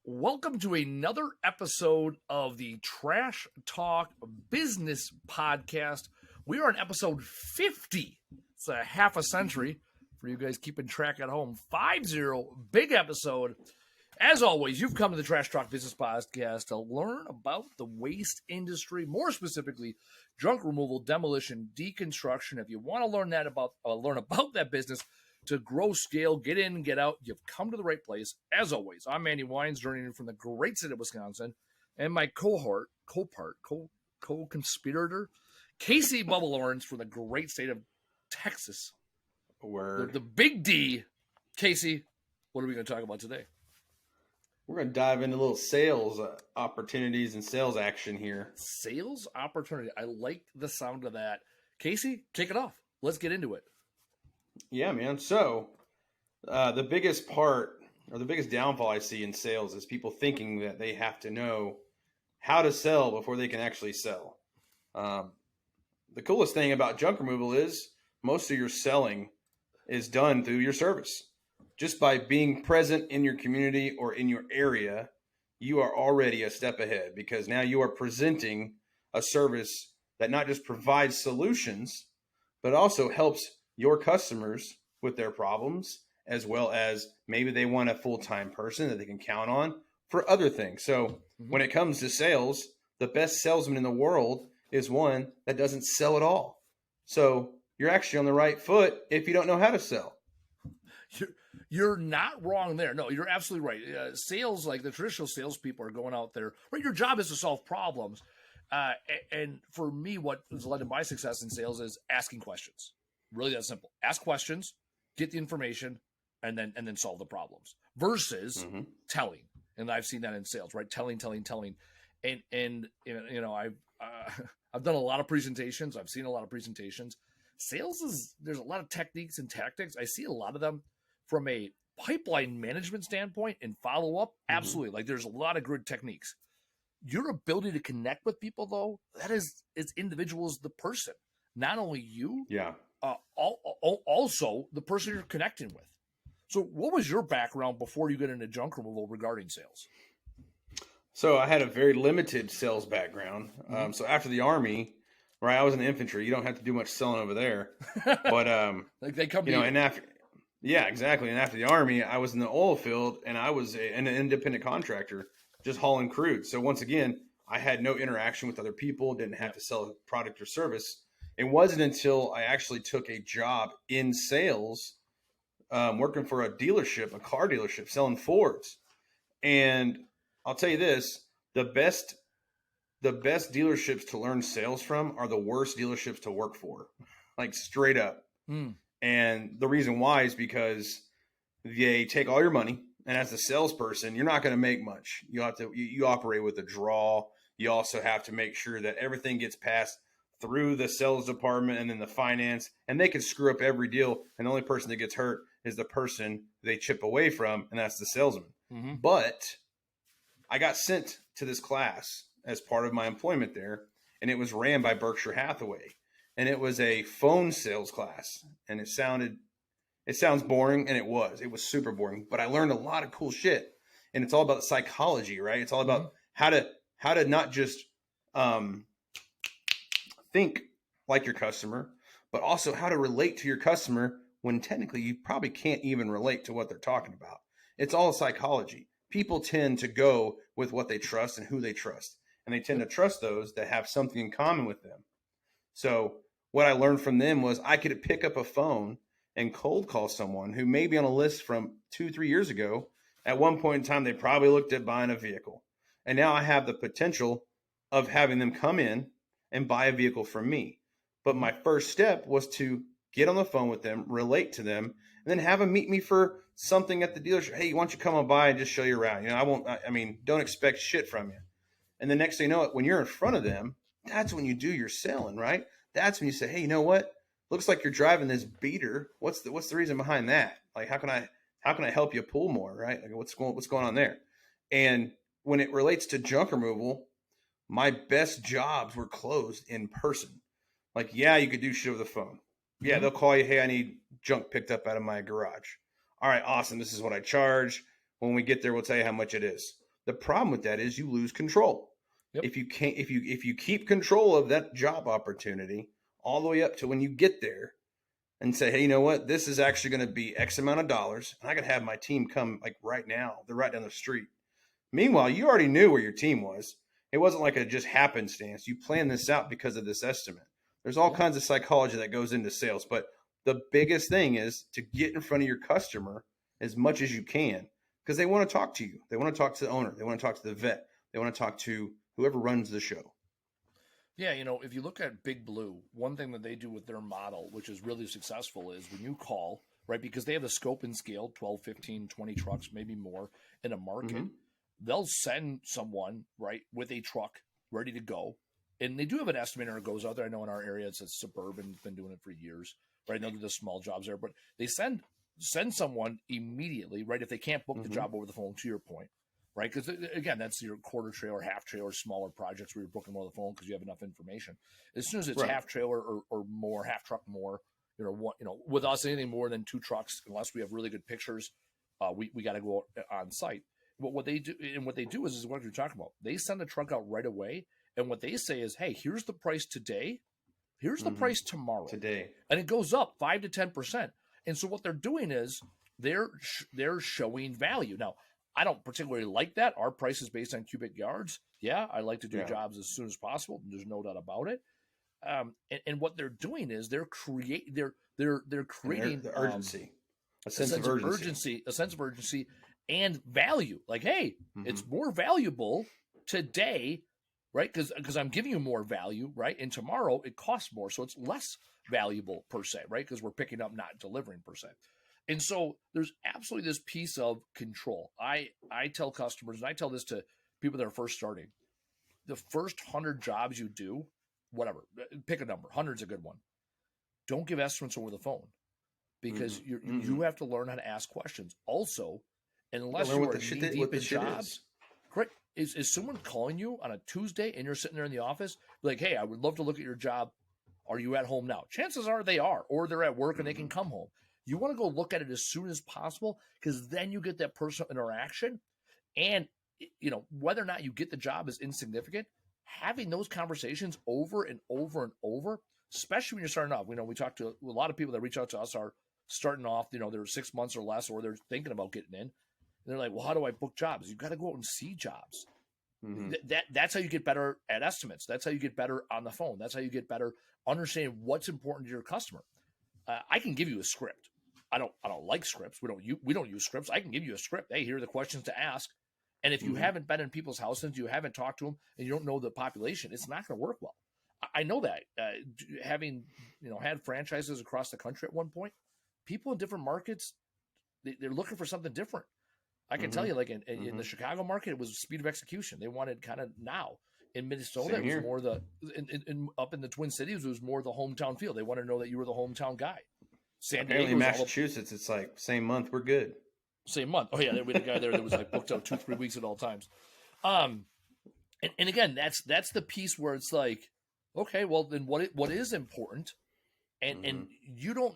Welcome to another episode of the Trash Talk Business Podcast. We are on episode 50. It's a half a century for you guys keeping track at home. 50, big episode. As always, you've come to the Trash Talk Business Podcast to learn about the waste industry, more specifically, junk removal, demolition, deconstruction. If you want to learn about that business, to grow, scale, get in, get out, you've come to the right place. As always, I'm Andy Weins, joining in from the great state of Wisconsin, and my co-conspirator, Casey Bubba Lawrence from the great state of Texas. Word. The big D. Casey, what are we going to talk about today? We're going to dive into little sales opportunities and sales action here. Sales opportunity. I like the sound of that. Casey, kick it off. Let's get into it. Yeah, man. So the biggest part or the biggest downfall I see in sales is people thinking that they have to know how to sell before they can actually sell. The coolest thing about junk removal is most of your selling is done through your service. Just by being present in your community or in your area, you are already a step ahead because now you are presenting a service that not just provides solutions, but also helps your customers with their problems, as well as maybe they want a full-time person that they can count on for other things. So when it comes to sales, the best salesman in the world is one that doesn't sell at all. So you're actually on the right foot if you don't know how to sell. You're not wrong there. No, you're absolutely right. Sales, like the traditional salespeople are going out there, right? Your job is to solve problems. And for me, what has led to my success in sales is asking questions. Really that simple. Ask questions, get the information, and then solve the problems versus telling. And I've seen that in sales, right? Telling. And you know, I've done a lot of presentations. I've seen a lot of presentations. Sales there's a lot of techniques and tactics. I see a lot of them from a pipeline management standpoint and follow up. Absolutely. Like there's a lot of good techniques. Your ability to connect with people though, that is as individual as the person, not only you. Yeah. Also the person you're connecting with. So what was your background before you got into junk removal regarding sales? So I had a very limited sales background. So after the Army, right, I was in the infantry. You don't have to do much selling over there. But, like they come you know, and after, yeah, exactly. And after the Army, I was in the oil field and I was an independent contractor just hauling crude. So once again, I had no interaction with other people, didn't have to sell a product or service. It wasn't until I actually took a job in sales, working for a dealership, a car dealership, selling Fords. And I'll tell you this, the best dealerships to learn sales from are the worst dealerships to work for, like straight up. And the reason why is because they take all your money. And as a salesperson, you're not going to make much. You operate with a draw. You also have to make sure that everything gets passed through the sales department and then the finance, and they can screw up every deal. And the only person that gets hurt is the person they chip away from, and that's the salesman. But I got sent to this class as part of my employment there, and it was ran by Berkshire Hathaway, and it was a phone sales class, and it sounds boring, and it was super boring, but I learned a lot of cool shit, and it's all about psychology, right? It's all about how to not just think like your customer, but also how to relate to your customer when technically you probably can't even relate to what they're talking about. It's all psychology. People tend to go with what they trust and who they trust, and they tend to trust those that have something in common with them. So what I learned from them was I could pick up a phone and cold call someone who may be on a list from 2-3 years ago. At one point in time, they probably looked at buying a vehicle. And now I have the potential of having them come in and buy a vehicle from me. But my first step was to get on the phone with them, relate to them, and then have them meet me for something at the dealership. Hey, why don't you come on by and just show you around? You know, don't expect shit from you. And the next thing you know, when you're in front of them, that's when you do your selling, right? That's when you say, hey, you know what? Looks like you're driving this beater. What's the reason behind that? Like, how can I help you pull more, right? Like, what's going on there? And when it relates to junk removal, my best jobs were closed in person. Like, yeah, you could do shit over the phone. Yeah, they'll call you, hey, I need junk picked up out of my garage. All right, awesome. This is what I charge. When we get there, we'll tell you how much it is. The problem with that is you lose control. Yep. If you keep control of that job opportunity all the way up to when you get there and say, hey, you know what? This is actually going to be X amount of dollars. And I got to have my team come like right now. They're right down the street. Meanwhile, you already knew where your team was. It wasn't like a just happenstance. You planned this out because of this estimate. There's all kinds of psychology that goes into sales. But the biggest thing is to get in front of your customer as much as you can because they want to talk to you. They want to talk to the owner. They want to talk to the vet. They want to talk to whoever runs the show. Yeah, if you look at Big Blue, one thing that they do with their model, which is really successful, is when you call, right, because they have the scope and scale, 12, 15, 20 trucks, maybe more in a market, they'll send someone, right, with a truck ready to go. And they do have an estimator that goes out there. I know in our area, it's a Suburban, been doing it for years, right? They'll do the small jobs there, but they send someone immediately, right, if they can't book the job over the phone, to your point. Right, because again, that's your quarter trailer, half trailer, smaller projects where you're booking more on the phone because you have enough information. As soon as it's half trailer or more, half truck more, with us anything more than 2 trucks, unless we have really good pictures, we got to go on site. But what they do is what you're talking about. They send the truck out right away, and what they say is, hey, here's the price today, here's the price tomorrow, and it goes up 5 to 10%. And so what they're doing is they're showing value now. I don't particularly like that. Our price is based on cubic yards. Yeah, I like to do jobs as soon as possible. There's no doubt about it. And what they're doing is they're creating the urgency, a sense of urgency and value. Like, hey, it's more valuable today, right? Because I'm giving you more value, right? And tomorrow it costs more, so it's less valuable per se, right? Because we're picking up, not delivering per se. And so there's absolutely this piece of control. I tell customers, and I tell this to people that are first starting, the first 100 jobs you do, whatever, pick a number, 100's a good one. Don't give estimates over the phone because you have to learn how to ask questions. Also, unless you are knee-deep in jobs, correct, is someone calling you on a Tuesday and you're sitting there in the office, like, hey, I would love to look at your job. Are you at home now? Chances are they are, or they're at work and they can come home. You want to go look at it as soon as possible because then you get that personal interaction. And, whether or not you get the job is insignificant. Having those conversations over and over and over, especially when you're starting off. We talk to a lot of people that reach out to us are starting off, they're 6 months or less, or they're thinking about getting in. And they're like, well, how do I book jobs? You've got to go out and see jobs. That's how you get better at estimates. That's how you get better on the phone. That's how you get better understanding what's important to your customer. I can give you a script. I don't like scripts. We don't use scripts. I can give you a script. Hey, here are the questions to ask. And if you haven't been in people's houses, you haven't talked to them, and you don't know the population, it's not going to work well. I know that. Having had franchises across the country at one point, people in different markets, they're looking for something different. I can tell you, like in the Chicago market, it was speed of execution. They wanted kind of now. In Minnesota, it was more up in the Twin Cities, it was more the hometown feel. They want to know that you were the hometown guy. San Diego, Massachusetts, it's like same month, we're good. Same month. Oh yeah, we had a guy there that was like booked out 2-3 weeks at all times. And again, that's the piece where it's like, okay, well then what is important, and you're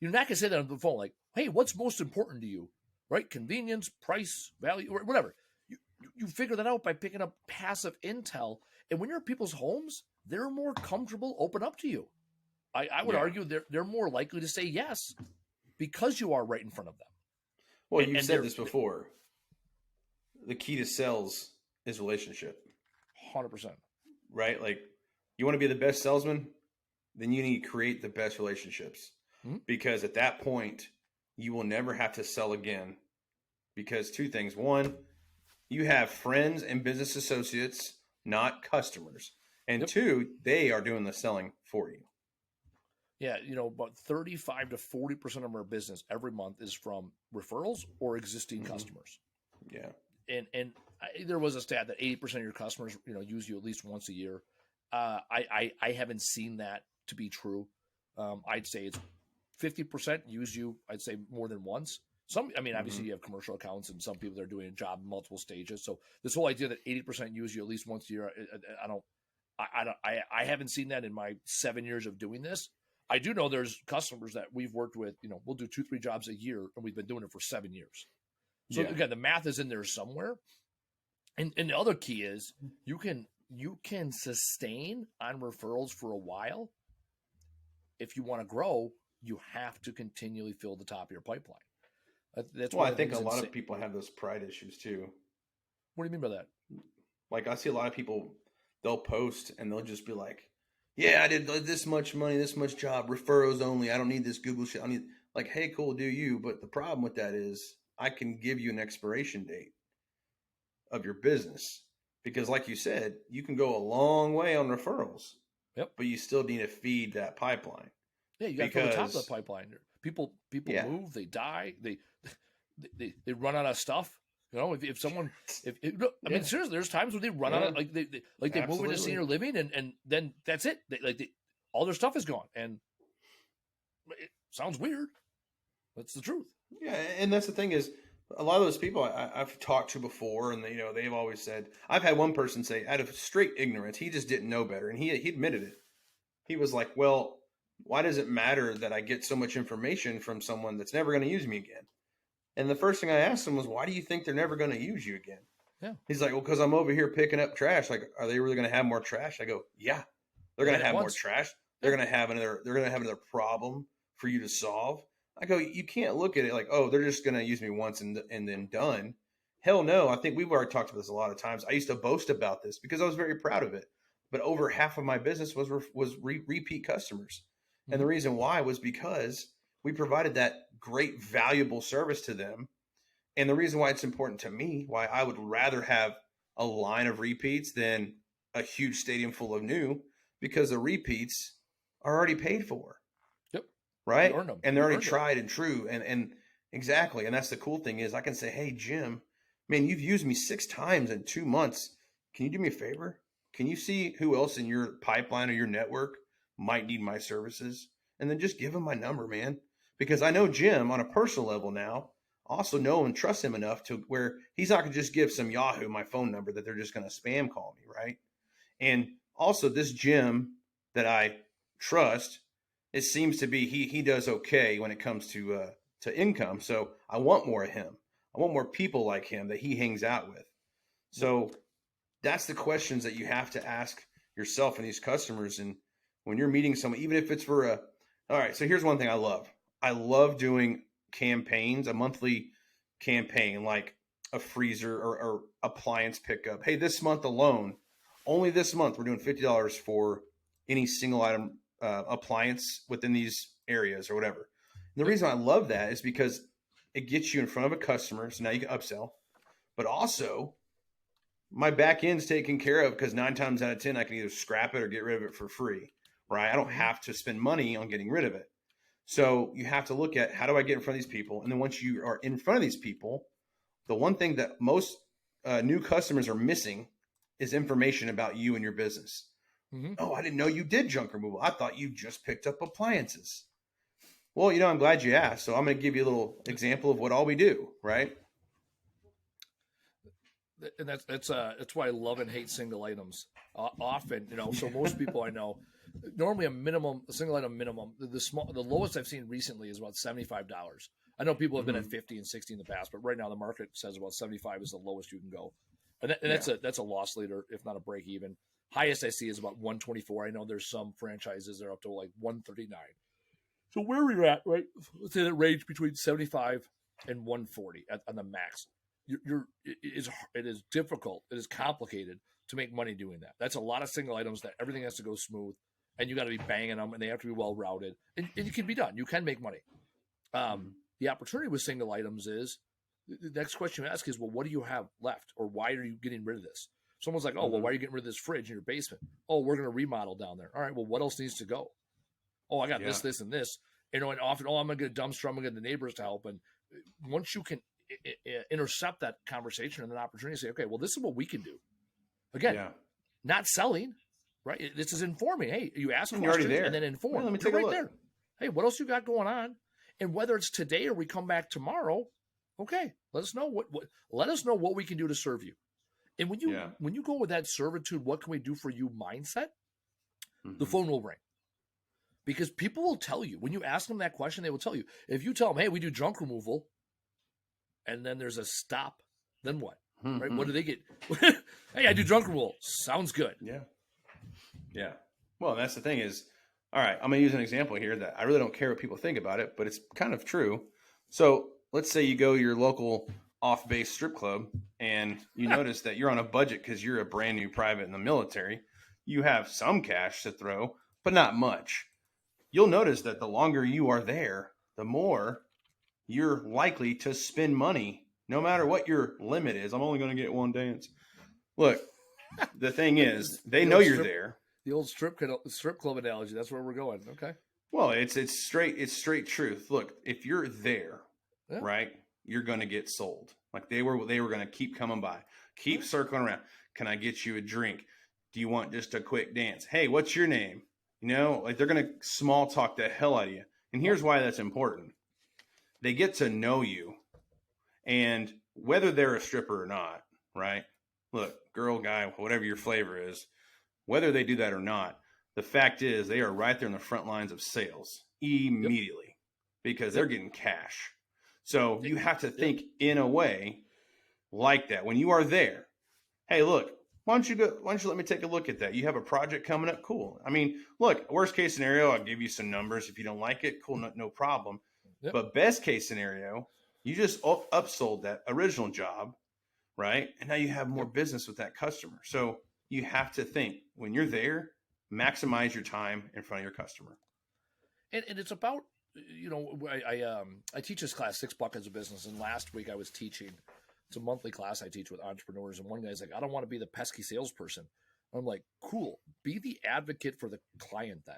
not gonna say that on the phone like, hey, what's most important to you, right? Convenience, price, value, or whatever. You figure that out by picking up passive intel, and when you're at people's homes, they're more comfortable, open up to you. I would argue they're more likely to say yes because you are right in front of them. Well, you've said this before. The key to sales is relationship. 100%. Right? Like, you want to be the best salesman, then you need to create the best relationships. Because at that point, you will never have to sell again. Because 2 things. 1, you have friends and business associates, not customers. And 2, they are doing the selling for you. Yeah, about 35 to 40% of our business every month is from referrals or existing customers. Yeah. And there was a stat that 80% of your customers, use you at least once a year. I haven't seen that to be true. I'd say it's 50% use you, I'd say more than once. Obviously you have commercial accounts and some people that are doing a job in multiple stages. So this whole idea that 80% use you at least once a year, I haven't seen that in my 7 years of doing this. I do know there's customers that we've worked with, we'll do 2-3 jobs a year, and we've been doing it for 7 years. So again, the math is in there somewhere. And the other key is you can sustain on referrals for a while. If you want to grow, you have to continually fill the top of your pipeline. That's Well, why I think a lot of people have those pride issues too. What do you mean by that? Like I see a lot of people, they'll post and they'll just be like, "Yeah, I did this much money, this much job, referrals only. I don't need this Google shit. I need like, hey, cool, do you?" But the problem with that is, I can give you an expiration date of your business because, like you said, you can go a long way on referrals. Yep. But you still need to feed that pipeline. Yeah, you got to fill the top of the pipeline. People Yeah. move, they die, they run out of stuff. You know, if someone, I mean, seriously, there's times when they run out of they move into senior living and then that's it. All their stuff is gone, and it sounds weird. That's the truth. Yeah, and that's the thing is, a lot of those people I've talked to before, and they've always said. I've had one person say, out of straight ignorance, he just didn't know better, and he admitted it. He was like, "Well, why does it matter that I get so much information from someone that's never going to use me again?" And the first thing I asked him was, "Why do you think they're never going to use you again?" Yeah. He's like, "Well, because I'm over here picking up trash. Like, are they really going to have more trash?" I go, "Yeah, they're going to have more trash. They're going to have another problem for you to solve." I go, "You can't look at it like, oh, they're just going to use me once and then done. Hell no." I think we've already talked about this a lot of times. I used to boast about this because I was very proud of it. But over half of my business was repeat customers. And the reason why was because we provided that great, valuable service to them. And the reason why it's important to me, why I would rather have a line of repeats than a huge stadium full of new, because the repeats are already paid for. Yep. Right? And they're already tried and true. And exactly. And that's the cool thing is I can say, "Hey, Jim, man, you've used me 6 times in 2 months. Can you do me a favor? Can you see who else in your pipeline or your network might need my services?" And then just give him my number, man. Because I know Jim on a personal level now, also know and trust him enough to where he's not going to just give some Yahoo my phone number that they're just going to spam call me, right? And also this Jim that I trust, it seems to be he does okay when it comes to income. So I want more of him. I want more people like him that he hangs out with. So that's the questions that you have to ask yourself and these customers. And when you're meeting someone, even if it's for all right, so here's one thing I love. I love doing campaigns, a monthly campaign, like a freezer or appliance pickup. Hey, this month alone, only this month, we're doing $50 for any single item appliance within these areas or whatever. And the reason I love that is because it gets you in front of a customer. So now you can upsell, but also my back end's taken care of because 9 times out of 10, I can either scrap it or get rid of it for free, right? I don't have to spend money on getting rid of it. So you have to look at how do I get in front of these people? And then once you are in front of these people, the one thing that most new customers are missing is information about you and your business. Oh, I didn't know you did junk removal. I thought you just picked up appliances. Well, I'm glad you asked. So I'm going to give you a little example of what all we do, right? And that's why I love and hate single items. Often, so most people I know, normally a single item minimum, the lowest I've seen recently is about $75. I know people have been at 50 and 60 in the past, but right now the market says about 75 is the lowest you can go. And that's a loss leader, if not a break even. Highest I see is about 124. I know there's some franchises that are up to like 139. So where are we at, right? Let's say that range between 75 and 140 on the max. It is difficult. It is complicated to make money doing that. That's a lot of single items that everything has to go smooth, and you got to be banging them, and they have to be well routed, and it can be done. You can make money. The opportunity with single items is the next question you ask is, well, what do you have left, or why are you getting rid of this? Someone's like, oh, well, why are you getting rid of this fridge in your basement? Oh, we're going to remodel down there. All right, well, what else needs to go? Oh, I got this, and this. And often, I'm going to get a dumpster. I'm going to get the neighbors to help. And once you can intercept that conversation and an opportunity to say, okay, well, this is what we can do. Again, not selling, right? This is informing. Hey, you ask questions and then inform. Well, let me take a look. There. Hey, what else you got going on? And whether it's today or we come back tomorrow, okay, let us know what we can do to serve you. And when you go with that servitude, what can we do for you mindset? The phone will ring. Because people will tell you, when you ask them that question, they will tell you. If you tell them, hey, we do junk removal, and then there's a stop, then what? right? What do they get? Hey, I do drunk removal. Sounds good. Yeah. Yeah. Well, that's the thing is, all right, I'm going to use an example here that I really don't care what people think about it, but it's kind of true. So let's say you go to your local off-base strip club and you notice that you're on a budget because you're a brand new private in the military. You have some cash to throw, but not much. You'll notice that the longer you are there, the more you're likely to spend money, no matter what your limit is. I'm only going to get one dance. Look, the thing is, they know you're there. The old strip club analogy. That's where we're going. Okay. Well, it's straight truth. Look, if you're there, right, you're going to get sold. Like they were going to keep coming by, keep circling around. Can I get you a drink? Do you want just a quick dance? Hey, what's your name? You know, like they're going to small talk the hell out of you. And here's why that's important. They get to know you, and whether they're a stripper or not, right? Look, girl, guy, whatever your flavor is, whether they do that or not, the fact is they are right there in the front lines of sales immediately because they're getting cash. So you have to think in a way like that. When you are there, hey, look, why don't you let me take a look at that? You have a project coming up? Cool. I mean, look, worst case scenario, I'll give you some numbers. If you don't like it, cool, no problem. Yep. But best case scenario, you just upsold that original job, right? And now you have more business with that customer. So you have to think when you're there, maximize your time in front of your customer. And it's about, you know, I teach this class, 6 Buckets of Business. And last week I was teaching, it's a monthly class I teach with entrepreneurs. And one guy's like, I don't want to be the pesky salesperson. I'm like, cool. Be the advocate for the client then.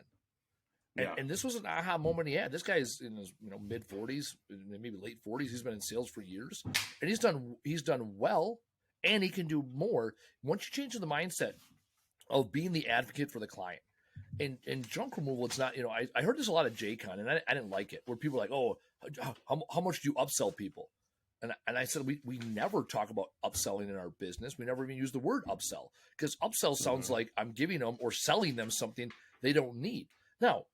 And this was an aha moment he had. This guy is in his mid 40s, maybe late 40s. He's been in sales for years, and he's done well, and he can do more. Once you change the mindset of being the advocate for the client, and junk removal, it's not. I heard this a lot at JCon, and I didn't like it. Where people are like, oh, how much do you upsell people? And I said we never talk about upselling in our business. We never even use the word upsell because upsell sounds like I'm giving them or selling them something they don't need. Now.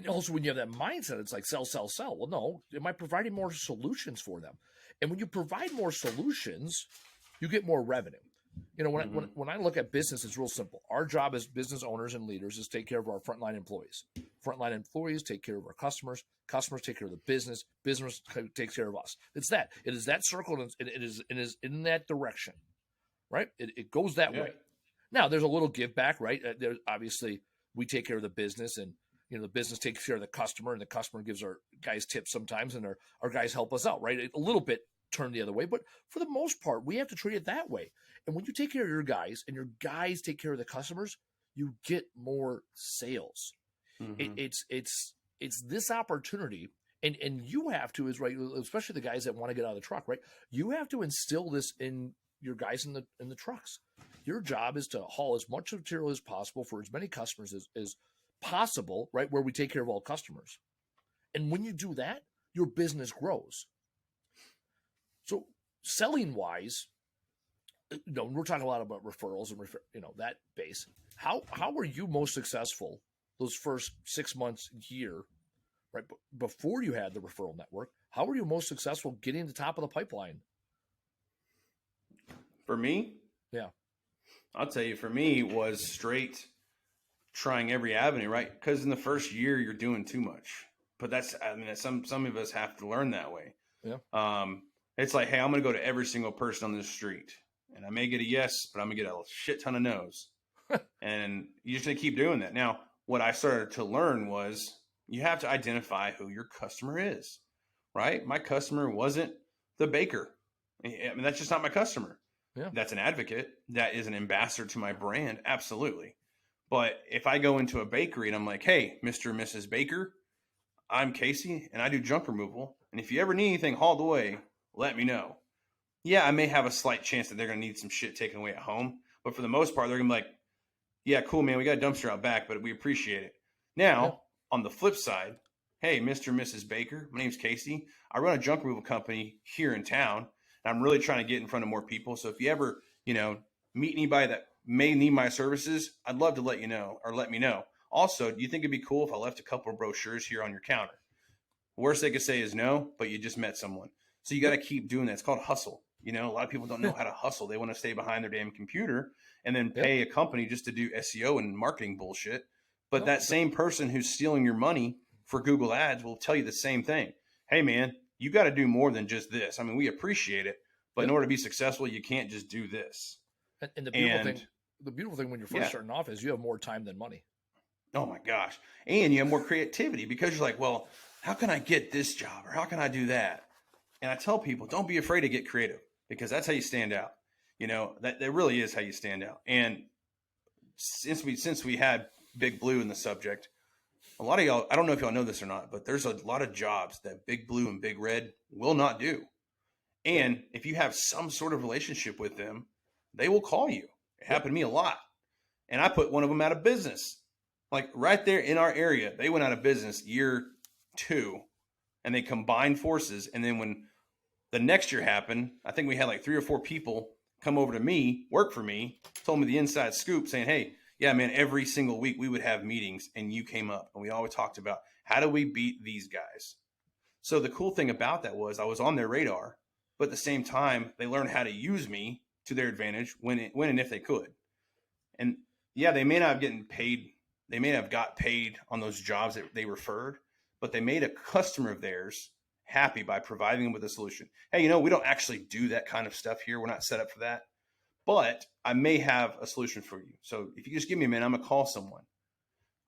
Also, when you have that mindset, it's like sell, sell, sell. Well, no, am I providing more solutions for them? And when you provide more solutions, you get more revenue. When I look at business, it's real simple. Our job as business owners and leaders is take care of our frontline employees. Frontline employees take care of our customers. Customers take care of the business. Business takes care of us. It's that. It is that circle, and it is in that direction, right? It goes that way. Now, there's a little give back, right? Obviously, we take care of the business, and the business takes care of the customer, and the customer gives our guys tips sometimes, and our guys help us out, right? A little bit turned the other way, but for the most part, we have to treat it that way. And when you take care of your guys, and your guys take care of the customers, you get more sales. Mm-hmm. It's this opportunity, and you have to, is right, especially the guys that want to get out of the truck, right? You have to instill this in your guys in the trucks. Your job is to haul as much material as possible for as many customers as possible, right? Where we take care of all customers. And when you do that, your business grows. So selling wise, we're talking a lot about referrals and that base. How were you most successful those first 6 months, year, right? Before you had the referral network, how were you most successful getting to the top of the pipeline? For me? Yeah. I'll tell you, for me was straight trying every avenue, right? Because in the first year you're doing too much. But some of us have to learn that way. Yeah. It's like, hey, I'm going to go to every single person on this street, and I may get a yes, but I'm going to get a shit ton of no's. And you're just going to keep doing that. Now, what I started to learn was you have to identify who your customer is, right? My customer wasn't the baker. I mean, that's just not my customer. Yeah. That's an advocate. That is an ambassador to my brand. Absolutely. But if I go into a bakery and I'm like, hey, Mr. and Mrs. Baker, I'm Casey and I do junk removal. And if you ever need anything hauled away, let me know. Yeah, I may have a slight chance that they're going to need some shit taken away at home. But for the most part, they're going to be like, yeah, cool, man. We got a dumpster out back, but we appreciate it. Now, on the flip side, hey, Mr. and Mrs. Baker, my name's Casey. I run a junk removal company here in town. And I'm really trying to get in front of more people. So if you ever, meet anybody that may need my services, I'd love to let you know or let me know. Also, do you think it'd be cool if I left a couple of brochures here on your counter? Worst they could say is no, but you just met someone. So you got to keep doing that. It's called hustle. You know, a lot of people don't know how to hustle. They want to stay behind their damn computer and then Yep. pay a company just to do SEO and marketing bullshit. But No, that same person who's stealing your money for Google Ads will tell you the same thing. Hey, man, you got to do more than just this. I mean, we appreciate it, but in Yep. order to be successful, you can't just do this. And And the beautiful thing when you're first starting off is you have more time than money. oh my gosh. And you have more creativity because you're like, well, how can I get this job or how can I do that? And I tell people, don't be afraid to get creative because that's how you stand out. You know, that really is how you stand out. And since we had Big Blue in the subject, a lot of y'all, I don't know if y'all know this or not, but there's a lot of jobs that Big Blue and Big Red will not do. And if you have some sort of relationship with them, they will call you. It happened to me a lot. And I put one of them out of business. Like right there in our area, they went out of business year 2 and they combined forces. And then when the next year happened, I think we had like 3 or 4 people come over to me, work for me, told me the inside scoop saying, hey, yeah, man, every single week we would have meetings and you came up and we always talked about how do we beat these guys? So the cool thing about that was I was on their radar, but at the same time, they learned how to use me to their advantage when and if they could. And yeah, they may not have gotten paid. They may have got paid on those jobs that they referred, but they made a customer of theirs happy by providing them with a solution. Hey, you know, we don't actually do that kind of stuff here. We're not set up for that, but I may have a solution for you. So if you just give me a minute, I'm going to call someone.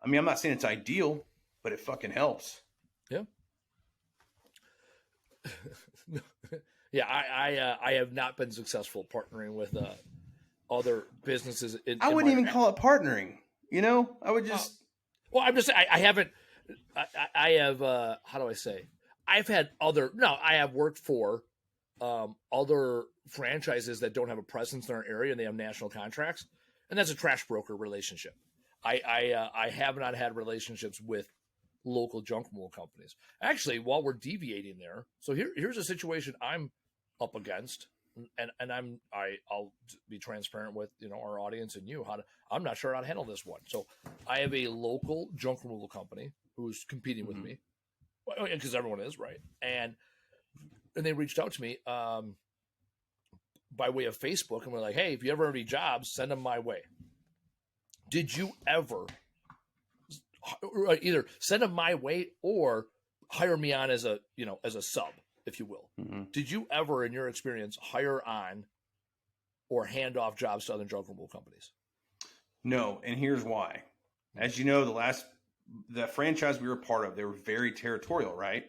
I mean, I'm not saying it's ideal, but it fucking helps. Yeah. Yeah. I have not been successful partnering with other businesses. I wouldn't even call it partnering. You know, I would just. Well, I'm just saying I haven't. I have. How do I say? I've had other. No, I have worked for other franchises that don't have a presence in our area and they have national contracts, and that's a trash broker relationship. I have not had relationships with local junk removal companies. Actually, while we're deviating there, so here's a situation I'm up against, and I'll be transparent with our audience and you I'm not sure how to handle this one. So I have a local junk removal company who's competing with me, because everyone is, right, and they reached out to me by way of Facebook, and we're like, hey, if you ever have any jobs, send them my way. Did you ever either send them my way or hire me on as a sub, if you will? Mm-hmm. Did you ever, in your experience, hire on or hand off jobs to other junk removal companies? No, and here's why. As you know, the franchise we were part of, they were very territorial, right?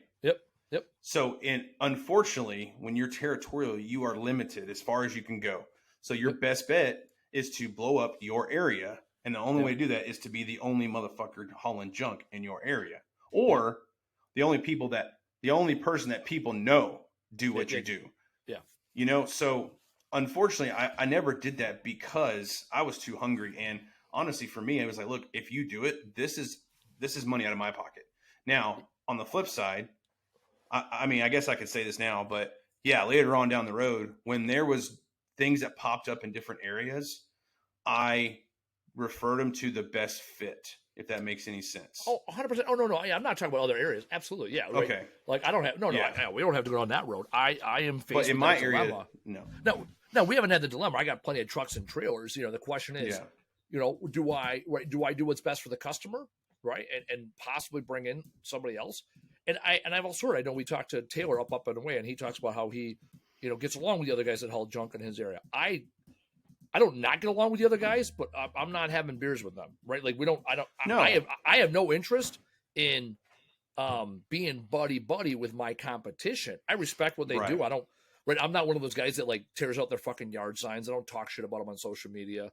Yep. So, unfortunately, when you're territorial, you are limited as far as you can go. So your best bet is to blow up your area. And the only way to do that is to be the only motherfucker hauling junk in your area, or the only person that people know do what you do. Yeah. You know, so unfortunately, I never did that because I was too hungry. And honestly, for me, I was like, look, if you do it, this is money out of my pocket. Now, on the flip side, I mean, I guess I could say this now, but yeah, later on down the road, when there was things that popped up in different areas, I referred them to the best fit, if that makes any sense. Oh, 100%. Oh, no. I'm not talking about other areas. Absolutely. Yeah. Right. Okay. Like I don't have, we don't have to go on that road. I am faced with in my that area, dilemma. No, we haven't had the dilemma. I got plenty of trucks and trailers. The question is, do I do what's best for the customer? Right. And possibly bring in somebody else. And I've also heard, I know we talked to Taylor up and away, and he talks about how he, gets along with the other guys that haul junk in his area. I don't not get along with the other guys, but I'm not having beers with them, right? Like I have no interest in being buddy with my competition. I respect what they do. I'm not one of those guys that like tears out their fucking yard signs. I don't talk shit about them on social media.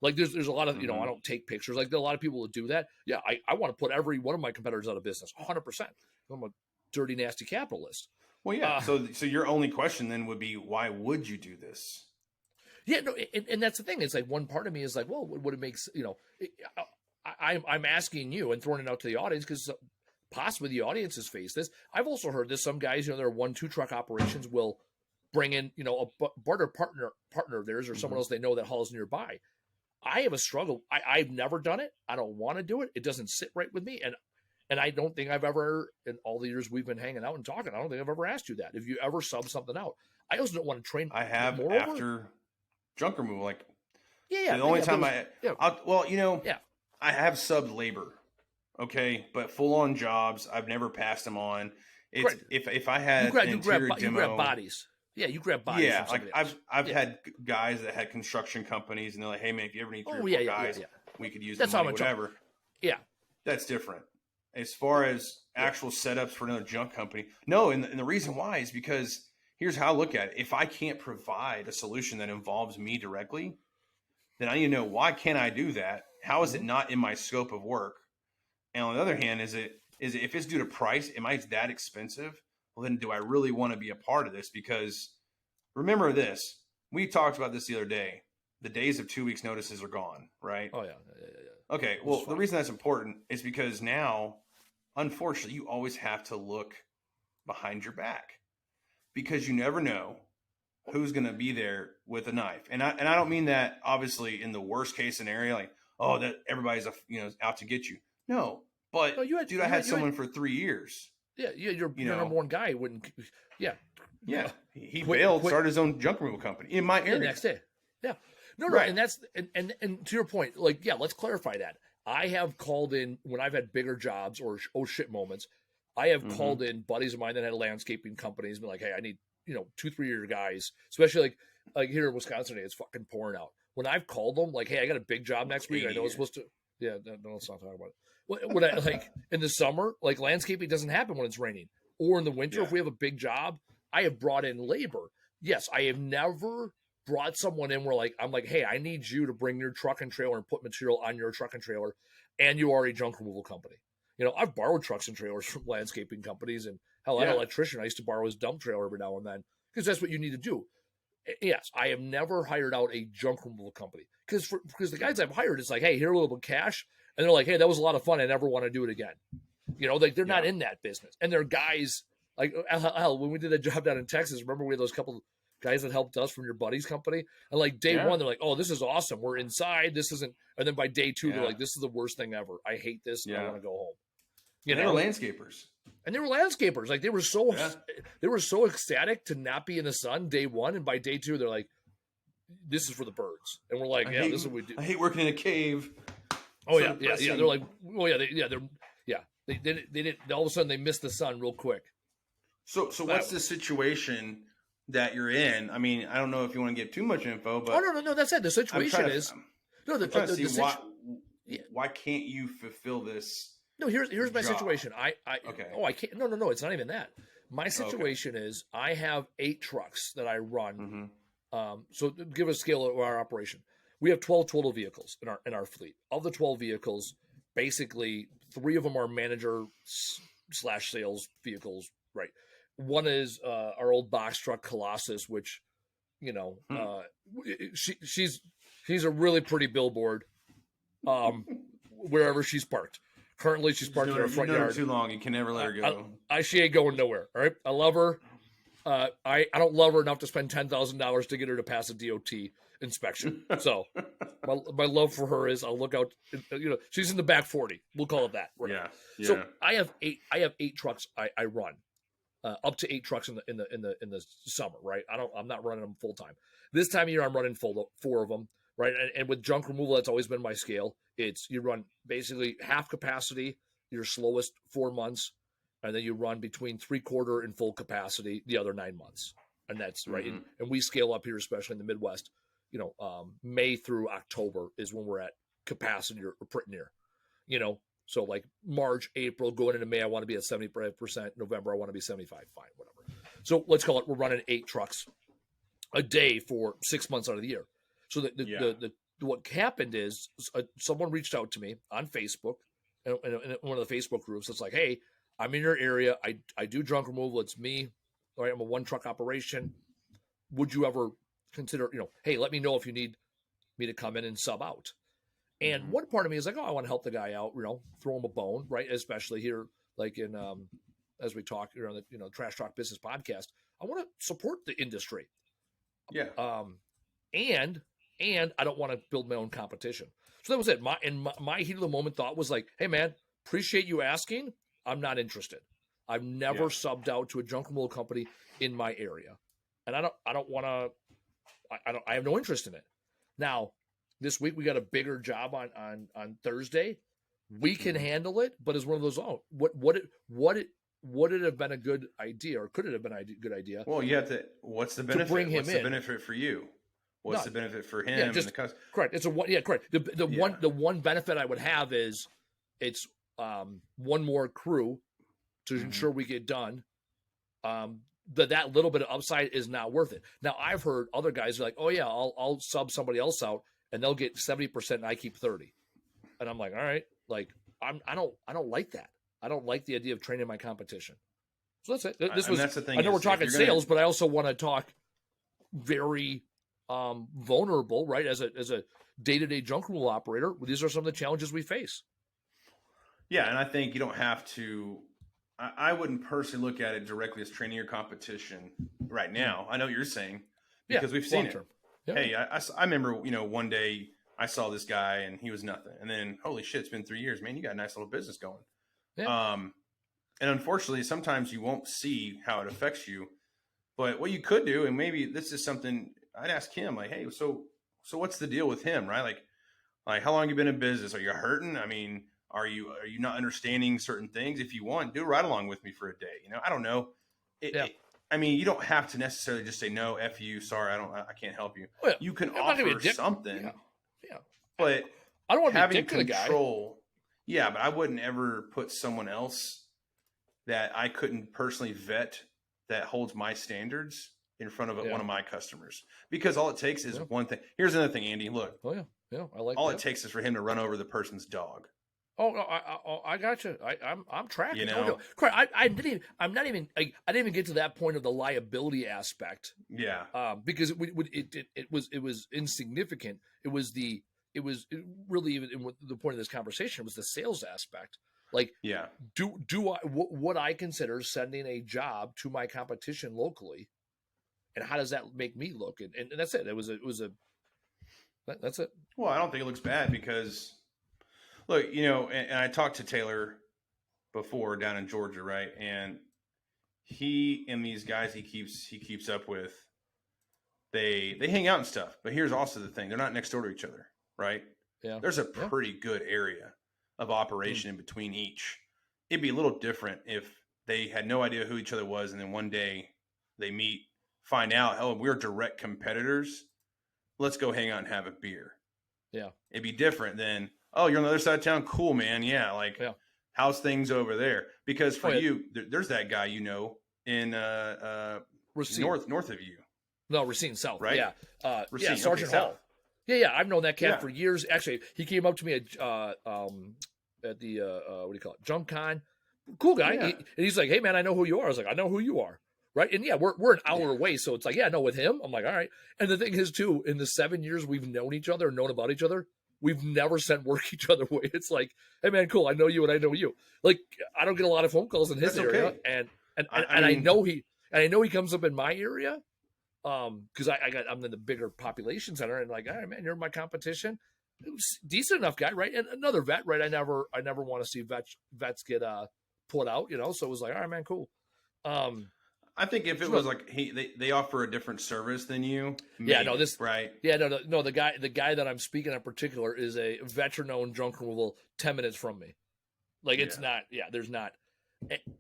Like there's a lot of, I don't take pictures. Like there are a lot of people that do that. Yeah. I want to put every one of my competitors out of business 100%. I'm a dirty, nasty capitalist. Well, yeah. So your only question then would be, why would you do this? Yeah, no, and that's the thing. It's like one part of me is like, well, what it makes, I'm asking you and throwing it out to the audience because possibly the audience has faced this. I've also heard this. Some guys, their 1-2 truck operations will bring in, a barter partner of theirs or someone else they know that hauls nearby. I have a struggle. I've never done it. I don't want to do it. It doesn't sit right with me. And I don't think I've ever, in all the years we've been hanging out and talking, I don't think I've ever asked you that. If you ever sub something out, I also don't want to train. I have after junk removal. Like, yeah. The only time yeah. I have subbed labor. Okay, but full on jobs, I've never passed them on. It's if I had an interior demo, you grab bodies. Yeah, you grab bodies. Yeah, from like I've had guys that had construction companies, and they're like, "Hey man, if you ever need 3 or 4 guys, we could use the money, whatever." Yeah, that's different. As far as actual setups for another junk company, no. And the reason why is because here's how I look at it: if I can't provide a solution that involves me directly, then I need to know, why can't I do that? How is it not in my scope of work? And on the other hand, is it if it's due to price, am I that expensive? Well, then do I really want to be a part of this? Because remember this, we talked about this the other day. The days of 2 weeks notices are gone, right? Oh yeah. Okay. Well, the reason that's important is because now, unfortunately, you always have to look behind your back, because you never know who's going to be there with a knife. And I don't mean that obviously in the worst case scenario, like, oh, that everybody's out to get you. No, but I had someone for 3 years. Yeah, your number one guy wouldn't. Yeah. He bailed, started his own junk removal company in my area. The next day. Yeah. No, right. And that's and to your point, like, yeah, let's clarify that. I have called in when I've had bigger jobs or oh shit moments. I have called in buddies of mine that had landscaping companies and been like, hey, I need 2-3 year guys, especially like here in Wisconsin, it's fucking pouring out. When I've called them, like, hey, I got a big job next week. I know it's supposed to. Yeah, no, let's not talk about it. When I like in the summer, like landscaping doesn't happen when it's raining, or in the winter if we have a big job. I have brought in labor. Yes, I have never brought someone in where I'm like, hey, I need you to bring your truck and trailer and put material on your truck and trailer, and you are a junk removal company. I've borrowed trucks and trailers from landscaping companies, and hell, I had an electrician. I used to borrow his dump trailer every now and then because that's what you need to do. Yes, I have never hired out a junk removal company because the guys I've hired, it's like, hey, here a little bit of cash, and they're like, hey, that was a lot of fun. I never want to do it again. They're not in that business, and they're guys like hell. When we did that job down in Texas, remember we had those couple guys that helped us from your buddy's company, and like day one, they're like, oh, this is awesome. We're inside. This isn't, and then by day two, they're like, this is the worst thing ever. I hate this. I want to go home. They were landscapers. And they were landscapers. Like they were so ecstatic to not be in the sun day one, and by day two, they're like, "This is for the birds." And we're like, "Yeah, this is what we do." I hate working in a cave. Oh yeah. They're like, oh yeah, they didn't. All of a sudden, they missed the sun real quick. So what's the situation that you're in? I mean, I don't know if you want to give too much info, but no. That's it. The situation is why can't you fulfill this? No, here's my situation. I can't. No. It's not even that. My situation is I have 8 trucks that I run. So to give a scale of our operation, we have 12 total vehicles in our fleet. Of the 12 vehicles, basically 3 of them are manager / sales vehicles. Right. One is our old box truck Colossus, which she's a really pretty billboard. Wherever she's parked. Currently, she's parked in her front yard. Too long, you can never let her go. She ain't going nowhere. All right, I love her. I don't love her enough to spend $10,000 to get her to pass a DOT inspection. So, my love for her is I'll look out. She's in the back 40. We'll call it that. Yeah. So I have 8 trucks. I run up to 8 trucks in the summer. Right. I'm not running them full time. This time of year, I'm running 4 of them. Right. And with junk removal, that's always been my scale. It's you run basically half capacity, your slowest 4 months, and then you run between 3/4 and full capacity the other 9 months. And that's right. And we scale up here, especially in the Midwest. May through October is when we're at capacity or pretty near. So like March, April, going into May, I want to be at 75%. November, I want to be 75. Fine, whatever. So let's call it we're running 8 trucks a day for 6 months out of the year. So what happened is someone reached out to me on Facebook and one of the Facebook groups. It's like, hey, I'm in your area. I do junk removal. It's me. All right, I'm a 1 truck operation. Would you ever consider, hey, let me know if you need me to come in and sub out. And one part of me is like, oh, I want to help the guy out, throw him a bone, right? Especially here, like in, as we talk, on the, Trash Talk Business podcast, I want to support the industry. Yeah. And I don't want to build my own competition. So that was it. My heat of the moment thought was like, hey man, appreciate you asking. I'm not interested. I've never subbed out to a junk removal company in my area. and I don't want to. I have no interest in it. Now, this week we got a bigger job on Thursday. We can handle it, but it's one of those. Oh, would it have been a good idea, or could it have been a good idea? Well, you have to. What's the benefit? Bring him what's in. the benefit for you? What's the benefit for him and the customer? Correct. It's a one. Yeah, correct. The one benefit I would have is it's one more crew to ensure we get done. That little bit of upside is not worth it. Now I've heard other guys are like, oh yeah, I'll sub somebody else out and they'll get 70% and I keep 30. And I'm like, all right, like I don't like that. I don't like the idea of training my competition. So that's it. That's the thing. I know we're talking sales, but I also want to talk very vulnerable, right? As a day-to-day junk rule operator, these are some of the challenges we face. Yeah, and I think you don't have to. I wouldn't personally look at it directly as training your competition right now. I know what you're saying because we've seen it. Yeah. Hey, I remember, one day I saw this guy and he was nothing, and then holy shit, it's been 3 years, man. You got a nice little business going. Yeah. And unfortunately, sometimes you won't see how it affects you. But what you could do, and maybe this is something I'd ask him, like, hey, so what's the deal with him, right? Like how long have you been in business? Are you hurting? I mean, are you not understanding certain things? If you want, do a ride along with me for a day. I don't know. I mean, you don't have to necessarily just say no, F you, sorry, I can't help you. Well, you can offer something. Yeah. But I don't want to having be a dick to the guy. Yeah, but I wouldn't ever put someone else that I couldn't personally vet that holds my standards in front of one of my customers, because all it takes is one thing. Here's another thing, Andy. Look. Oh yeah. I like. All it takes is for him to run over the person's dog. Oh no, I got you. I'm tracking. I didn't even get to that point of the liability aspect. Yeah. Because it was insignificant. It was really even the point of this conversation was the sales aspect. Like, yeah, would I consider sending a job to my competition locally, and how does that make me look? And that's it. That's it. Well, I don't think it looks bad because, look, and I talked to Taylor before down in Georgia, right? And he and these guys he keeps up with, they hang out and stuff. But here's also the thing: they're not next door to each other, right? Yeah. There's a pretty good area of operation in between each. It'd be a little different if they had no idea who each other was, and then one day they meet, find out, oh, we're direct competitors. Let's go hang out and have a beer. Yeah. It'd be different than, oh, you're on the other side of town. Cool, man. Yeah. How's things over there? Because for you, there's that guy, in Racine. north of you. No, Racine South. Right. Yeah. Racine, Sergeant Hall. Yeah. I've known that cat for years. Actually, he came up to me at the what do you call it? Junk Con. Cool guy. Yeah. And he's like, hey man, I know who you are. I was like, I know who you are. Right. And we're an hour away. So it's like, yeah, I know with him. I'm like, all right. And the thing is too, in the 7 years we've known each other and known about each other, we've never sent work each other away. It's like, hey man, cool. I know you and I know you. Like, I don't get a lot of phone calls in his area. Okay. And I know he comes up in my area. Because I'm in the bigger population center, and like, all right, man, you're my competition. Decent enough guy, right? And another vet, right? I never want to see vets get put out, So it was like, all right, man, cool. I think if it was like they offer a different service than you, right? Yeah, no. The guy that I'm speaking in particular is a veteran-owned junk removal 10 minutes from me. Like it's not. Yeah, there's not.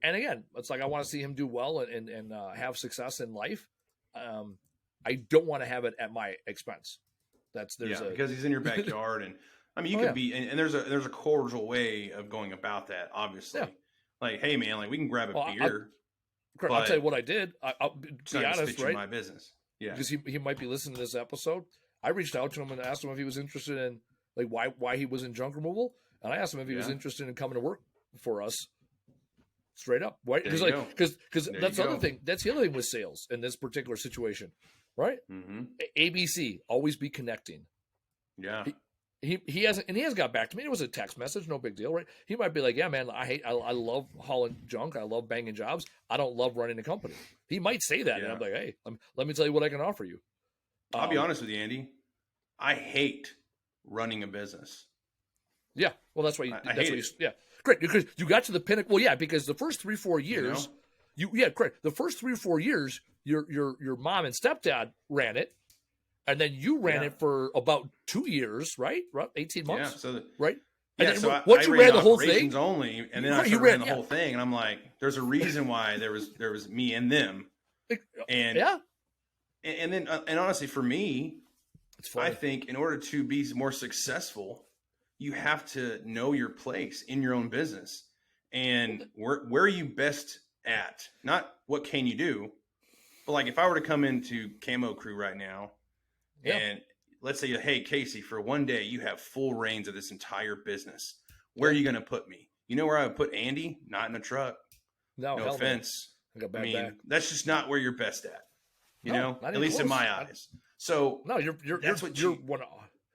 And again, it's like I want to see him do well and have success in life. I don't want to have it at my expense. Because he's in your backyard, and I mean, you could be, and there's a cordial way of going about that. Obviously, like, hey man, like we can grab a beer. I'll tell you what I did. I'll be honest, right? My business, because he might be listening to this episode. I reached out to him and asked him if he was interested in like why he was in junk removal, and I asked him if he was interested in coming to work for us. Straight up, right? Because that's the other thing. That's the other thing with sales in this particular situation, right? Mm-hmm. ABC, always be connecting. Yeah. He hasn't got back to me. It was a text message, no big deal, right? He might be like, yeah, man, I love hauling junk. I love banging jobs. I don't love running a company. He might say that, and I'm like, hey, let me tell you what I can offer you. I'll be honest with you, Andy. I hate running a business. Yeah, well, that's why. Yeah, great, because you got to the pinnacle. Well, yeah, because the first 3-4 years, Correct. The first 3 or 4 years, your mom and stepdad ran it, and then you ran it for about 2 years, right? 18 months, Yeah. So right? Yeah, and then, so I once you ran ran the whole operations thing, only, and then I right, you started ran running the whole thing, and I'm like, there's a reason why there was me and them, and yeah, then and honestly, for me, it's I funny. think in order to be more successful, you have to know your place in your own business, and where are you best at, not what can you do, but like if I were to come into Camo Crew right now, Yeah, and let's say, hey, Casey, for one day you have full reins of this entire business. Where yeah. are you going to put me? You know where I would put Andy? Not in a truck. No, No hell no. offense. I got I bad mean, back. that's just not where you're best at. No, not At even least in close. my eyes. So No, that's what you're one.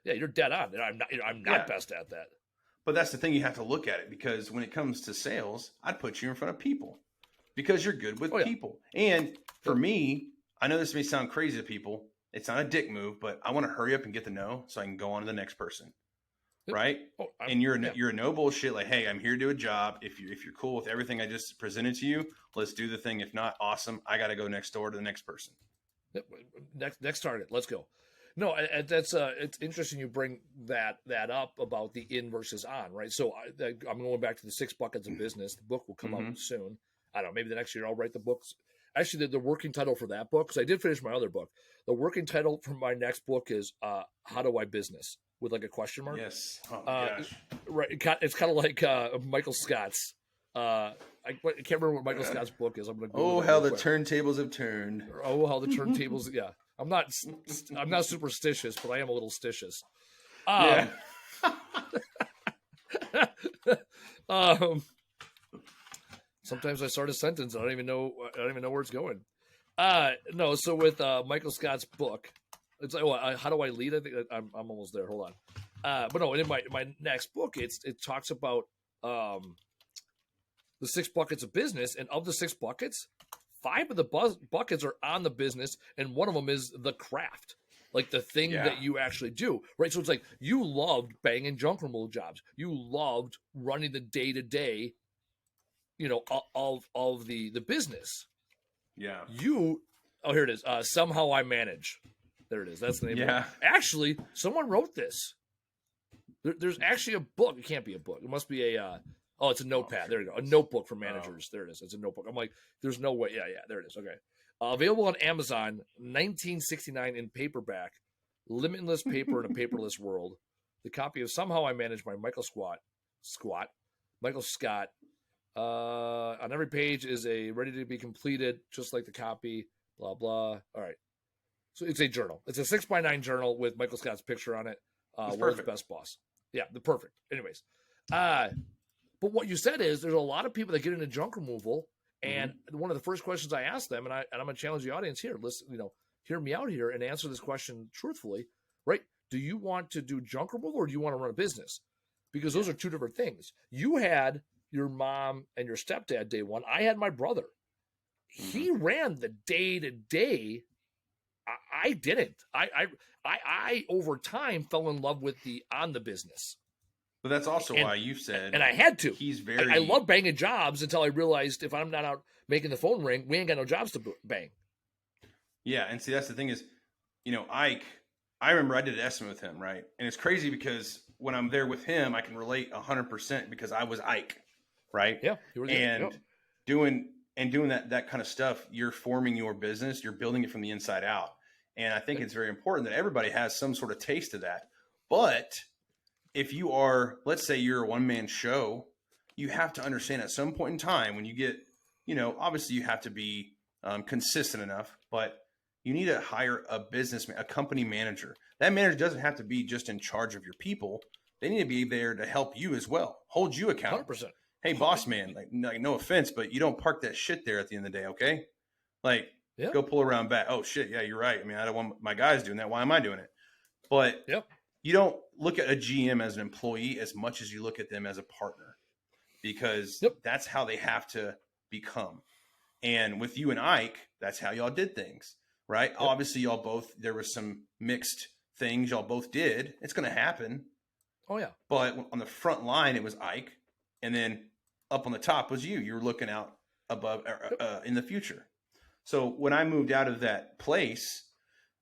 Yeah, you're dead on. I'm not yeah. best at that. But that's the thing, you have to look at it, because when it comes to sales, I'd put you in front of people because you're good with people. And for me, I know this may sound crazy to people. It's not a dick move, but I want to hurry up and get the no so I can go on to the next person. Right? And you're a no bullshit, like, hey, I'm here to do a job. If you're cool with everything I just presented to you, let's do the thing. If not, awesome. I got to go next door to the next person. Next target. Let's go. No, that's it's interesting you bring that up about the in versus on, right? So I'm going back to the 6 buckets of business. The book will come out soon. I don't know, maybe the next year I'll write the books. Actually, the working title for that book, because I did finish my other book. The working title for my next book is "How Do I Business?" with like a question mark. Yes. Oh my gosh. Right. It's kind of like Michael Scott's. I can't remember what Michael Scott's book is. I'm gonna. Oh, how the turntables have turned. Oh, how the turntables. Yeah, I'm not superstitious, but I am a little stitious. Yeah. Sometimes I start a sentence and I don't even know where it's going. No, so with Michael Scott's book, it's like, how do I lead? I think I'm almost there. Hold on. But no, in my next book, it talks about the 6 buckets of business, and of the 6 buckets, 5 of the buckets are on the business, and one of them is the craft, like the thing that you actually do, right? So it's like you loved banging junk removal jobs, you loved running the day to day, of the business. Yeah. Here it is. Somehow I manage. There it is. That's the name of it. Actually, someone wrote this. There's actually a book. It can't be a book. It must be a. It's a notepad. There you go. A notebook for managers. There it is. It's a notebook. I'm like, there's no way. Yeah. There it is. Okay. Available on Amazon, 1969 in paperback, limitless paper in a paperless world. The copy of Somehow I Manage by Michael Scott. On every page is a ready to be completed, just like the copy. Blah blah. All right. So it's a journal. It's a 6x9 journal with Michael Scott's picture on it. World's Best Boss. Yeah, the perfect. Anyways, but what you said is there's a lot of people that get into junk removal, and one of the first questions I ask them, and I'm going to challenge the audience here. Listen, hear me out here and answer this question truthfully, right? Do you want to do junk removal or do you want to run a business? Because those are 2 different things. You had your mom and your stepdad day one. I had my brother. He ran the day to day. I didn't. I over time fell in love with the on the business. But that's also why you said, and I had to. He's very. I love banging jobs until I realized if I'm not out making the phone ring, we ain't got no jobs to bang. Yeah, and see that's the thing is, Ike. I remember I did an estimate with him, right? And it's crazy because when I'm there with him, I can relate 100% because I was Ike, right? Yeah, you were there. And doing that kind of stuff, you're forming your business, you're building it from the inside out. And I think it's very important that everybody has some sort of taste of that. But if you are, let's say you're a one-man show, you have to understand at some point in time when you get, obviously you have to be consistent enough, but you need to hire a company manager. That manager doesn't have to be just in charge of your people. They need to be there to help you as well, hold you accountable. 100%. Hey, boss man, like no offense, but you don't park that shit there at the end of the day, okay? Like, go pull around back. Oh, shit, yeah, you're right. I mean, I don't want my guys doing that. Why am I doing it? But you don't look at a GM as an employee as much as you look at them as a partner because that's how they have to become. And with you and Ike, that's how y'all did things, right? Obviously, y'all both, there was some mixed things y'all both did. It's going to happen. Oh, yeah. But on the front line, it was Ike. And then up on the top was you. You were looking out above in the future. So when I moved out of that place,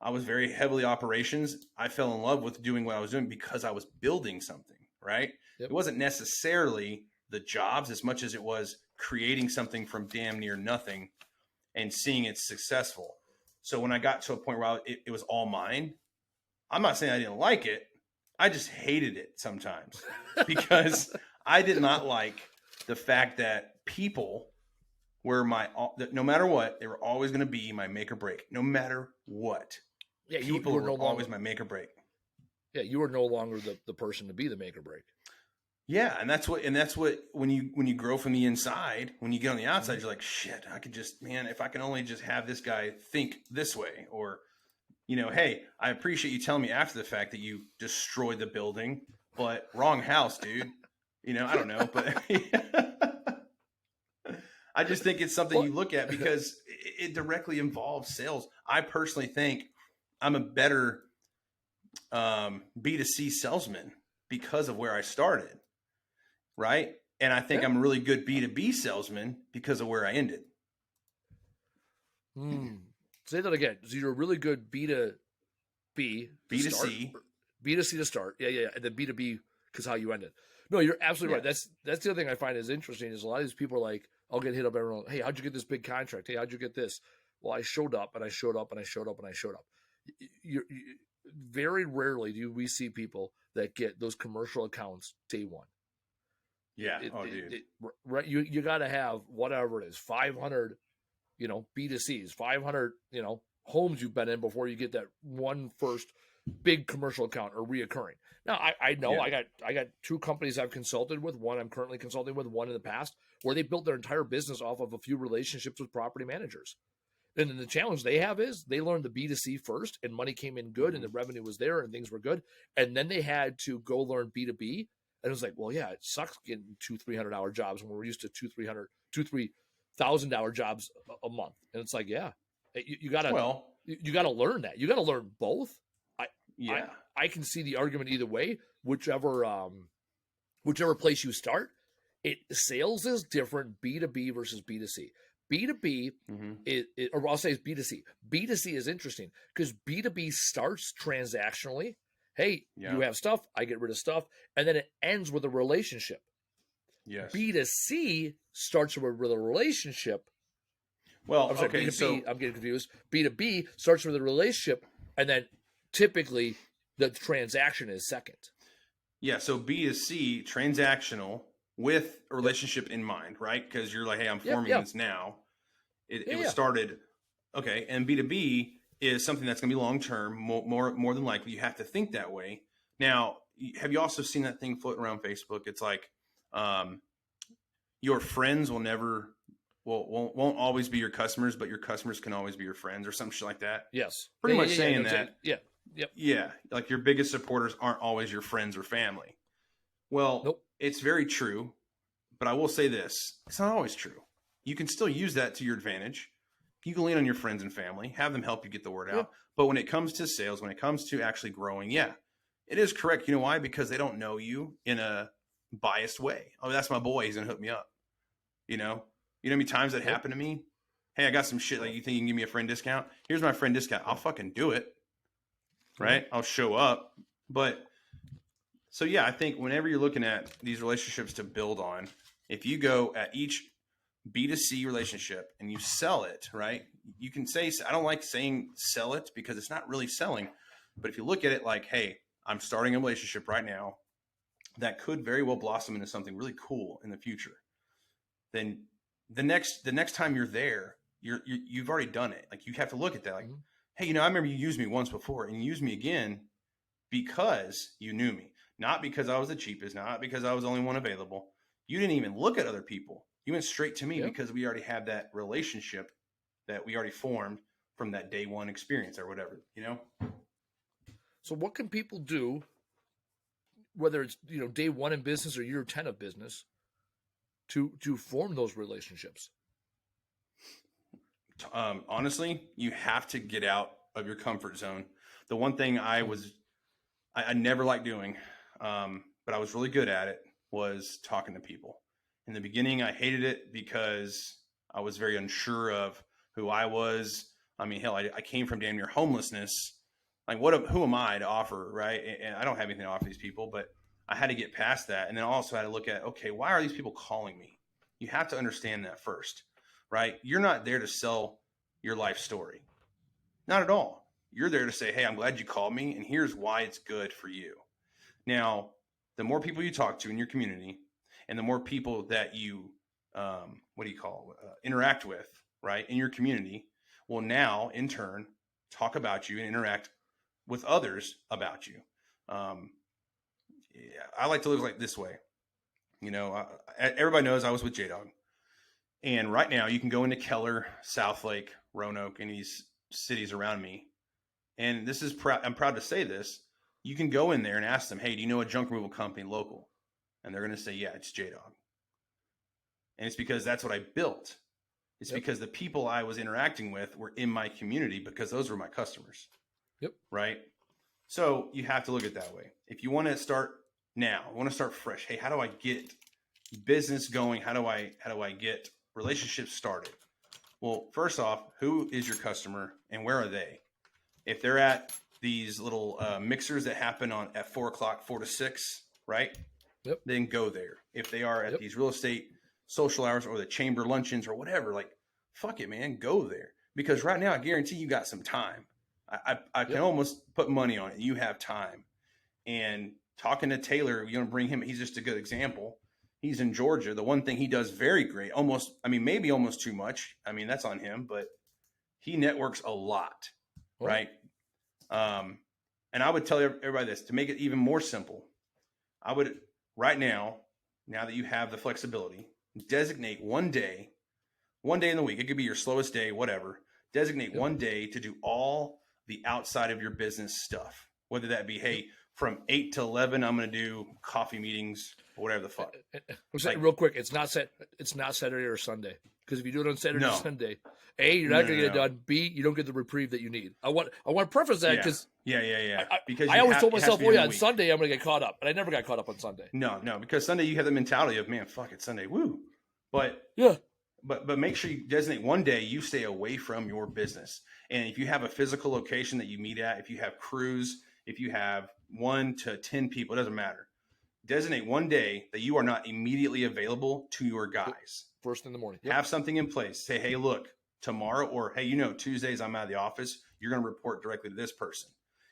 I was very heavily operations. I fell in love with doing what I was doing because I was building something, right? Yep. It wasn't necessarily the jobs as much as it was creating something from damn near nothing and seeing it successful. So when I got to a point where it was all mine, I'm not saying I didn't like it. I just hated it sometimes because I did not like the fact that people were no matter what, they were always going to be my make or break, no matter what. Yeah, People were were no longer, always my make or break. Yeah, you were no longer the person to be the make or break. Yeah, and that's what when you grow from the inside, when you get on the outside, you're like, shit, I could just, man, if I can only just have this guy think this way, or, hey, I appreciate you telling me after the fact that you destroyed the building, but wrong house, dude. I don't know, but I just think it's something you look at because it directly involves sales. I personally think I'm a better B2C salesman because of where I started, right? And I think I'm a really good B2B salesman because of where I ended. Say that again. So you're a really good B2B, B2C, B2C to start. Yeah. And then B2B because how you ended. No, you're absolutely right. That's the other thing I find is interesting is a lot of these people are like, I'll get hit up everyone. Hey, how'd you get this big contract? Hey, how'd you get this? Well, I showed up and I showed up and I showed up and I showed up. You very rarely do we see people that get those commercial accounts day one. Yeah. Dude. Right. You got to have whatever it is, 500, B2Cs, 500, homes you've been in before you get that one first big commercial account or reoccurring. Now I know I got two companies I've consulted with. One I'm currently consulting with, one in the past, where they built their entire business off of a few relationships with property managers. And then the challenge they have is they learned the B2C first and money came in good and the revenue was there and things were good. And then they had to go learn B2B. And it was like, well, yeah, it sucks getting $200-300 jobs when we're used to $2,000-3,000 jobs a month. And it's like, yeah, you gotta learn that. You gotta learn both. I can see the argument either way, whichever place you start. Sales is different, B2B versus B2C. B2B or I'll say it's B2C. B2C is interesting because B2B starts transactionally. Hey, you have stuff, I get rid of stuff, and then it ends with a relationship. Yes. B2C starts with a relationship. Well, I'm sorry, okay, B2B, so I'm getting confused. B2B starts with a relationship, and then typically the transaction is second. Yeah, so B2C, transactional with a relationship in mind, right? Because you're like, hey, I'm forming this now. It was started, okay, and B2B is something that's going to be long-term, more than likely. You have to think that way. Now, have you also seen that thing floating around Facebook? It's like your friends won't always be your customers, but your customers can always be your friends or some shit like that. Yes. Pretty much saying that. Yeah. Yep. Yeah. Like your biggest supporters aren't always your friends or family. Well, It's very true, but I will say this. It's not always true. You can still use that to your advantage. You can lean on your friends and family, have them help you get the word out. But when it comes to sales, when it comes to actually growing, it is correct. You know why? Because they don't know you in a biased way. Oh, that's my boy. He's going to hook me up. You know how many times that happened to me? Hey, I got some shit. Like, you think you can give me a friend discount? Here's my friend discount. I'll fucking do it. Right? I'll show up. But so, I think whenever you're looking at these relationships to build on, if you go at each B2C relationship and you sell it, right? You can say, I don't like saying sell it because it's not really selling. But if you look at it like, hey, I'm starting a relationship right now that could very well blossom into something really cool in the future. Then the next time you're there, you've already done it. Like, you have to look at that like, hey, I remember you used me once before and you used me again because you knew me, not because I was the cheapest, not because I was the only one available. You didn't even look at other people. You went straight to me because we already had that relationship that we already formed from that day one experience or whatever, So what can people do, whether it's, day one in business or year 10 of business, to form those relationships? Honestly, you have to get out of your comfort zone. The one thing I never liked doing, but I was really good at it, was talking to people. In the beginning, I hated it because I was very unsure of who I was. I mean, hell, I came from damn near homelessness. Like, who am I to offer, right? And I don't have anything to offer these people, but I had to get past that. And then also had to look at, okay, why are these people calling me? You have to understand that first, right? You're not there to sell your life story. Not at all. You're there to say, hey, I'm glad you called me, and here's why it's good for you. Now, the more people you talk to in your community, and the more people that you, interact with, right, in your community, will now, in turn, talk about you and interact with others about you. I like to live like this way. You know, everybody knows I was with J-Dog. And right now, you can go into Keller, Southlake, Roanoke, and these cities around me. And this is I'm proud to say this. You can go in there and ask them, hey, do you know a junk removal company local? And they're going to say, yeah, it's J-Dog. And it's because that's what I built. It's because the people I was interacting with were in my community because those were my customers. Yep. Right. So you have to look at it that way. If you want to start now, I want to start fresh. Hey, how do I get business going? How do I get relationships started? Well, first off, who is your customer and where are they? If they're at these little mixers that happen at 4 o'clock, 4 to 6, right? Yep. Then go there. If they are at these real estate social hours or the chamber luncheons or whatever, like, fuck it, man, go there. Because right now, I guarantee you got some time. I can almost put money on it. You have time. And talking to Taylor, you want to bring him, he's just a good example. He's in Georgia. The one thing he does very great, maybe almost too much. I mean, that's on him, but he networks a lot, right? And I would tell everybody this, to make it even more simple. I would, right now that you have the flexibility, designate one day in the week. It could be your slowest day, whatever. Designate one day to do all the outside of your business stuff. Whether that be, hey, from 8 to 11, I'm going to do coffee meetings or whatever the fuck. Real quick, it's not Saturday or Sunday. Because if you do it on Saturday or Sunday, A, you're not going to get it done. B, you don't get the reprieve that you need. I want to preface that because because I always told myself, on Sunday I'm going to get caught up, and I never got caught up on Sunday. No, because Sunday you have the mentality of, man, fuck it, Sunday, woo. But But make sure you designate one day you stay away from your business. And if you have a physical location that you meet at, if you have crews, if you have 1 to 10 people, it doesn't matter. Designate one day that you are not immediately available to your guys. First in the morning. Have something in place. Say, hey, look, tomorrow, or hey, Tuesdays I'm out of the office. You're going to report directly to this person.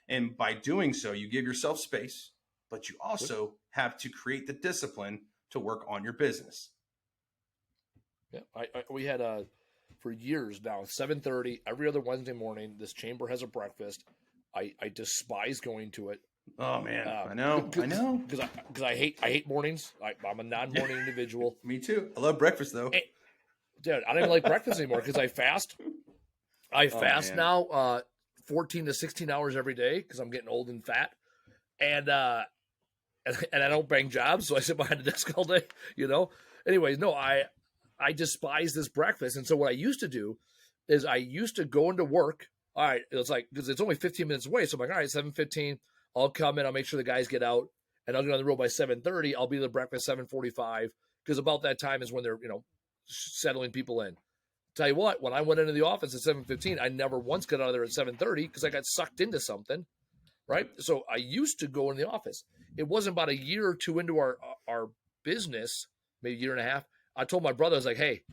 And by doing so, you give yourself space, but you also have to create the discipline to work on your business. Yeah, we had for years now, 7:30 every other Wednesday morning. This chamber has a breakfast. I despise going to it. Oh man, I know, because I hate mornings. I'm a non-morning individual. Me too. I love breakfast though. Dude, I don't even like breakfast anymore because I fast. I fast now 14 to 16 hours every day because I'm getting old and fat, and I don't bang jobs, so I sit behind a desk all day. Anyways, no, I despise this breakfast. And so what I used to do is I used to go into work. All right, it's like, because it's only 15 minutes away. So I'm like, all right, 7:15, I'll come in, I'll make sure the guys get out, and I'll get on the road by 7:30. I'll be to the breakfast 7:45, because about that time is when they're, settling people in. Tell you what, when I went into the office at 7:15, I never once got out of there at 7:30 because I got sucked into something, right? So I used to go in the office. It wasn't about a year or two into our business, maybe a year and a half, I told my brother, I was like, hey,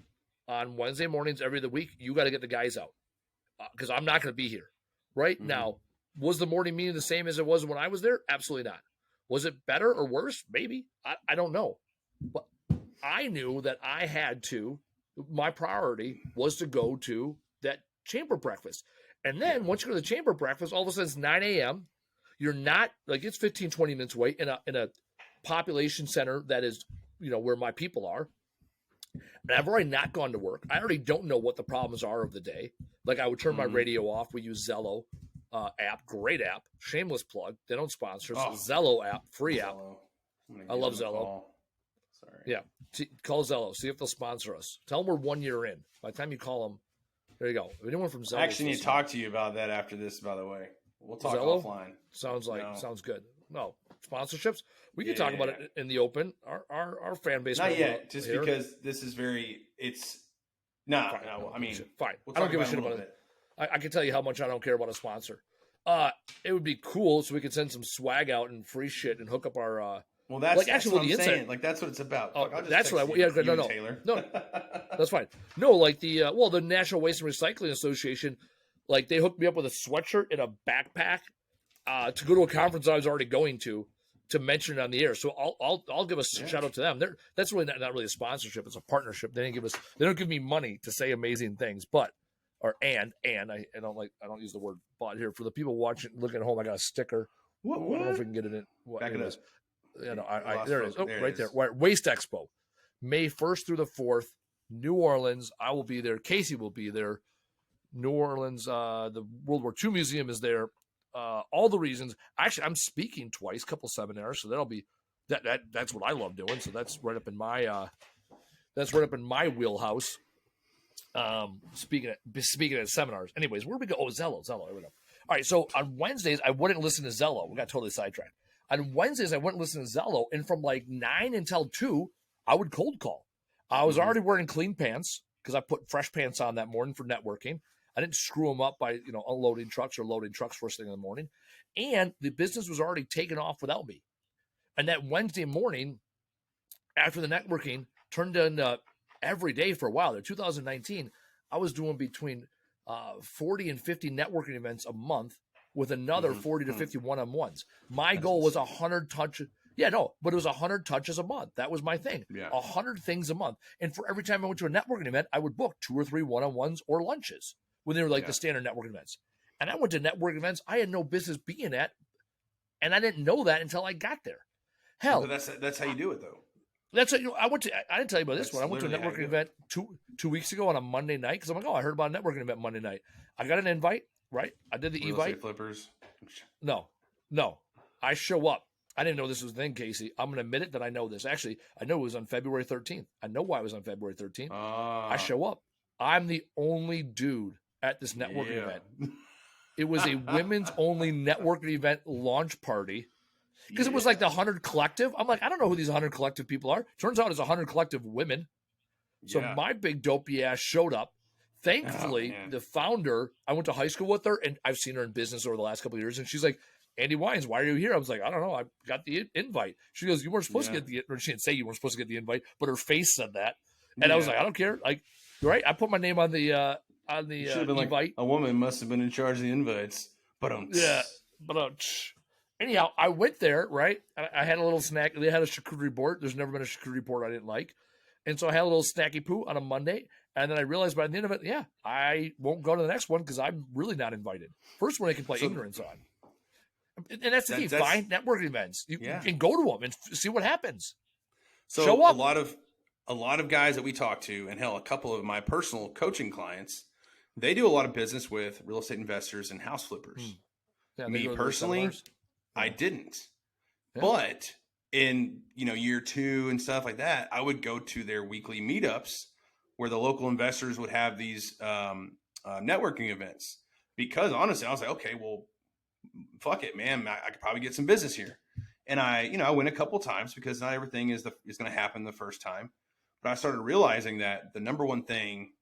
on Wednesday mornings every other week, you got to get the guys out because I'm not going to be here. Right now, was the morning meeting the same as it was when I was there? Absolutely not. Was it better or worse? Maybe. I don't know. But I knew that I had to, my priority was to go to that chamber breakfast. And then once you go to the chamber breakfast, all of a sudden it's 9 a.m. You're not, like, it's 15, 20 minutes away in a population center that is, where my people are. And I've already not gone to work. I already don't know what the problems are of the day. Like, I would turn my radio off. We use Zello app, great app, shameless plug. They don't sponsor us. Zello app, free app. I love Zello. Sorry. Yeah, call Zello. See if they'll sponsor us. Tell them we're 1 year in. By the time you call them, there you go. If anyone from Zello, I actually need to talk to you about that after this. By the way, we'll talk offline. Sounds good. No sponsorships. We can talk about it in the open. Our fan base. Not yet, just because this is No, Fine. no. I mean, fine. we'll I don't talk give a about shit it a little about it. bit. I can tell you how much I don't care about a sponsor. It would be cool so we could send some swag out and free shit and hook up our. Well, that's like that's actually what well, I'm the saying. inside. Like that's what it's about. Oh, Fuck, I'll just that's what text I. you, Yeah, you and no, Taylor. no, that's fine. No, like the National Waste and Recycling Association, like they hooked me up with a sweatshirt and a backpack to go to a conference I was already going to mention it on the air. So I'll give a shout out to them. That's really not really a sponsorship. It's a partnership. They don't give me money to say amazing things, but I don't use the word but here for the people watching looking at home. I got a sticker. What? I don't know if we can get it in. Back it up. There it is. Oh, There right it there. is. Right, WasteExpo, May 1st through the 4th, New Orleans. I will be there. Casey will be there. New Orleans. The World War II Museum is there. All the reasons. Actually, I'm speaking twice, couple seminars, so that'll be that's what I love doing. So that's right up in my wheelhouse. Speaking at seminars. Anyways, where we go? Oh, Zello. There we go. All right. So on Wednesdays, I wouldn't listen to Zello. We got totally sidetracked. On Wednesdays, I wouldn't listen to Zello, and from like 9 until 2, I would cold call. I was already wearing clean pants because I put fresh pants on that morning for networking. I didn't screw them up by unloading trucks or loading trucks first thing in the morning, and the business was already taken off without me. And that Wednesday morning, after the networking, turned into every day for a while. In 2019, I was doing between 40 and 50 networking events a month with another 40 to 50 one-on-ones. My goal was 100 touches. Yeah, no, but it was 100 touches a month. That was my thing. Yeah. 100 things a month. And for every time I went to a networking event, I would book 2 or 3 one-on-ones or lunches when they were like the standard networking events. And I went to networking events I had no business being at, and I didn't know that until I got there. Hell, But that's how you do it, though. that's it. I didn't tell you about this one. I went to a literally how you networking do it. event two weeks ago on a Monday night because I'm like, I heard about a networking event Monday night. I got an invite, right? I did the Real invite. estate flippers. No. I show up. I didn't know this was the thing, Casey. I'm going to admit it that I know this. Actually, I know it was on February 13th. I know why it was on February 13th. I show up. I'm the only dude at this networking event. It was a women's only networking event launch party because it was like the 100 Collective. I'm like, I don't know who these 100 Collective people are. Turns out it's 100 Collective women. So my big dopey ass showed up. Thankfully, the founder, I went to high school with her, and I've seen her in business over the last couple of years. And she's like, Andy Weins, why are you here? I was like, I don't know. I got the invite. She goes, you weren't supposed to get the, or she didn't say you weren't supposed to get the invite, but her face said that. And I was like, I don't care. Like, right? I put my name on the been invite. Like, a woman must have been in charge of the invites. But anyhow, I went there, right? I had a little snack. They had a charcuterie board. There's never been a charcuterie board I didn't like. And so I had a little snacky poo on a Monday. And then I realized by the end of it, I won't go to the next one because I'm really not invited. First one I can play ignorance on. And that's the key. Find networking events. You can go to them and see what happens. So show up. A lot of guys that we talk to, and hell, a couple of my personal coaching clients, they do a lot of business with real estate investors and house flippers. Yeah, Me personally, I didn't. Yeah. But in year 2 and stuff like that, I would go to their weekly meetups where the local investors would have these networking events. Because honestly, I was like, okay, well, fuck it, man. I could probably get some business here. And I went a couple times because not everything is going to happen the first time. But I started realizing that the number one thing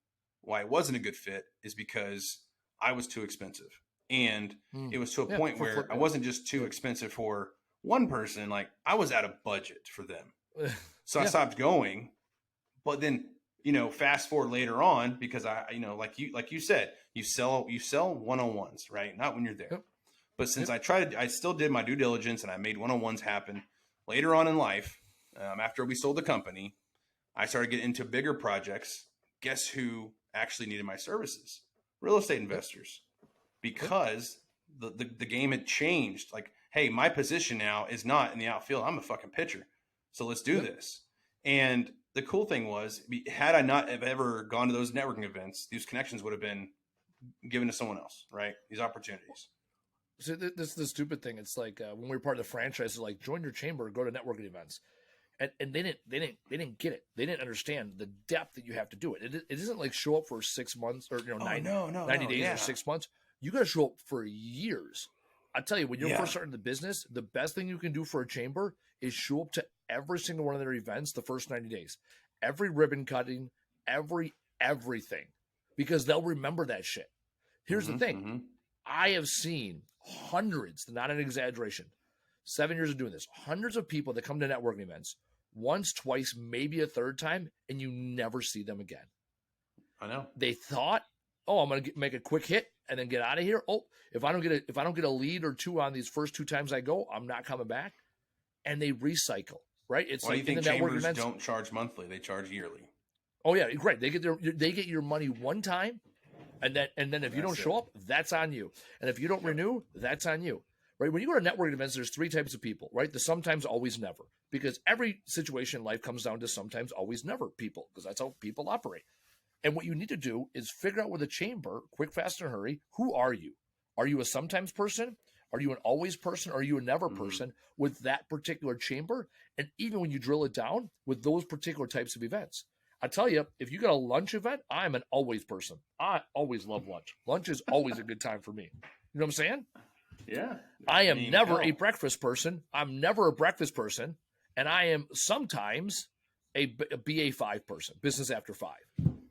why it wasn't a good fit is because I was too expensive. And it was to a point where I wasn't just too expensive for one person. Like I was out of budget for them. So I stopped going. But then, fast forward later on, because like you said, you sell one-on-ones, right? Not when you're there. Yep. But since I still did my due diligence and I made one-on-ones happen later on in life, after we sold the company, I started getting into bigger projects. Guess who actually needed my services? Real estate investors. Because the game had changed. Like, hey, my position now is not in the outfield. I'm a fucking pitcher. So let's do this. And the cool thing was, had I not have ever gone to those networking events, these connections would have been given to someone else, right? These opportunities. So this is the stupid thing. It's like when we were part of the franchise, it's like join your chamber, go to networking events, and they didn't get it. They didn't understand the depth that you have to do it. It isn't like show up for 6 months or 90 days or 6 months. You got to show up for years. I tell you, when you're first starting the business, the best thing you can do for a chamber is show up to every single one of their events the first 90 days. Every ribbon cutting, every everything because they'll remember that shit. Here's the thing. Mm-hmm. I have seen hundreds, not an exaggeration, 7 years of doing this, hundreds of people that come to networking events once, twice, maybe a third time, and you never see them again. I know. They thought, oh, I'm going to make a quick hit and then get out of here. Oh, if I don't get a lead or two on these first 2 times I go, I'm not coming back. And they recycle, right? It's Why like do you in think the networking chambers events. don't charge monthly? They charge yearly. Oh yeah, great. They get your money one time, and then if you don't show up, that's on you. And if you don't renew, that's on you. Right? When you go to networking events, there's 3 types of people, right? The sometimes, always, never. Because every situation in life comes down to sometimes, always, never people, because that's how people operate. And what you need to do is figure out with a chamber, quick, fast, and hurry, who are you? Are you a sometimes person? Are you an always person? Are you a never person with that particular chamber? And even when you drill it down with those particular types of events. I tell you, if you got a lunch event, I'm an always person. I always love lunch. Lunch is always a good time for me. You know what I'm saying? Yeah. I am never a breakfast person. I'm never a breakfast person. And I am sometimes a BA5 person, business after 5.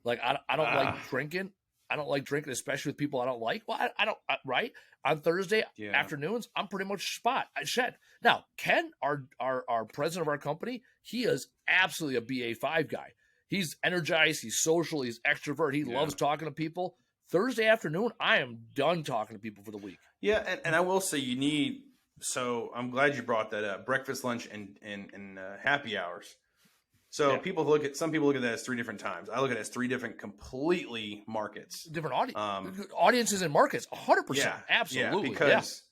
Like, I don't like drinking. I don't like drinking, especially with people I don't like. Well, I don't, right? On Thursday afternoons, I'm pretty much shed. Now, Ken, our president of our company, he is absolutely a BA5 guy. He's energized. He's social. He's extrovert. He loves talking to people. Thursday afternoon, I am done talking to people for the week. Yeah, and I will say you need. So I'm glad you brought that up. Breakfast, lunch, and happy hours. So some people look at that as 3 different times. I look at it as 3 different completely markets, different audiences and markets. 100%, absolutely. Yeah, because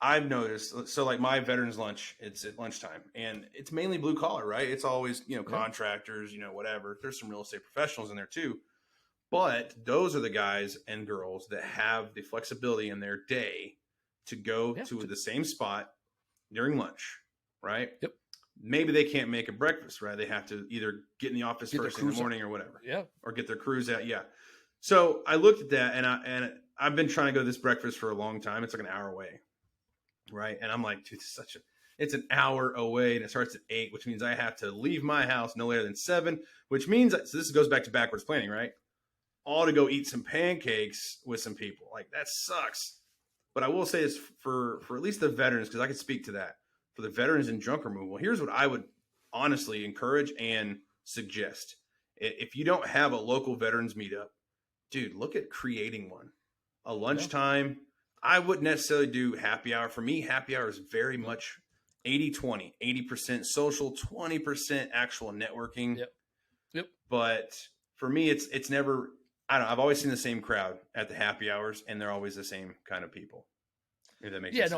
I've noticed. So like my veterans lunch, it's at lunchtime, and it's mainly blue collar, right? It's always contractors, whatever. There's some real estate professionals in there too. But those are the guys and girls that have the flexibility in their day to go to the same spot during lunch, right? Yep. Maybe they can't make a breakfast, right? They have to either get in the office first thing in the morning or whatever. Yeah. Or get their crews out. Yeah. So I looked at that and I've been trying to go to this breakfast for a long time. It's like an hour away. Right. And I'm like, dude, it's an hour away and it starts at 8, which means I have to leave my house no later than 7, which means, so this goes back to backwards planning, right? All to go eat some pancakes with some people. Like, that sucks. But I will say this for at least the veterans, because I can speak to that. For the veterans in junk removal, here's what I would honestly encourage and suggest. If you don't have a local veterans meetup, dude, look at creating one. A lunchtime. I wouldn't necessarily do happy hour. For me, happy hour is very much 80-20. 80% social, 20% actual networking. Yep. But for me, it's never, I don't know, I've always seen the same crowd at the happy hours, and they're always the same kind of people. If that makes sense.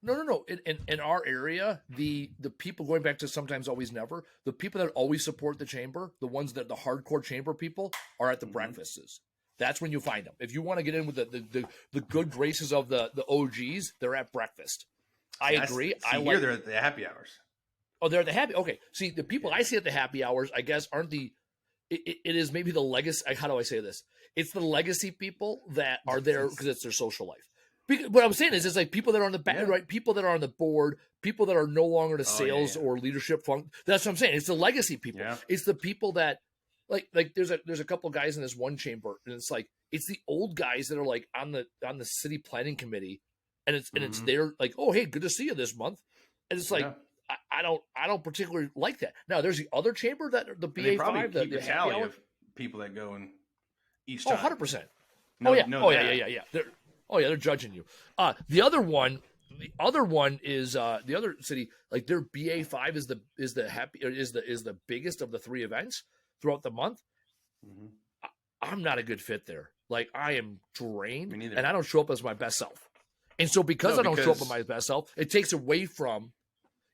No. In our area, the people, going back to sometimes, always, never, the people that always support the chamber, the ones that the hardcore chamber people are at the breakfasts. That's when you find them. If you want to get in with the good graces of the OGs, they're at breakfast. I agree. They're at the happy hours. Oh, they're at the happy. Okay. See, the people I see at the happy hours, I guess, aren't the. It is maybe the legacy. How do I say this? It's the legacy people that are there because it's their social life. What I'm saying is, it's like people that are on the back, right? People that are on the board, people that are no longer in a sales or leadership function. That's what I'm saying. It's the legacy people. Yeah. It's the people that, like there's a couple of guys in this one chamber, and it's like it's the old guys that are like on the city planning committee, and it's there like, oh, hey, good to see you this month, and it's like I don't particularly like that. Now there's the other chamber that the BA5, the tally of people that go in each time. 100%. They're judging you. The other one is the other city, like their BA5 is the biggest of the 3 events throughout the month. I'm not a good fit there. Like, I am drained and I don't show up as my best self. And so because I don't show up as my best self, it takes away from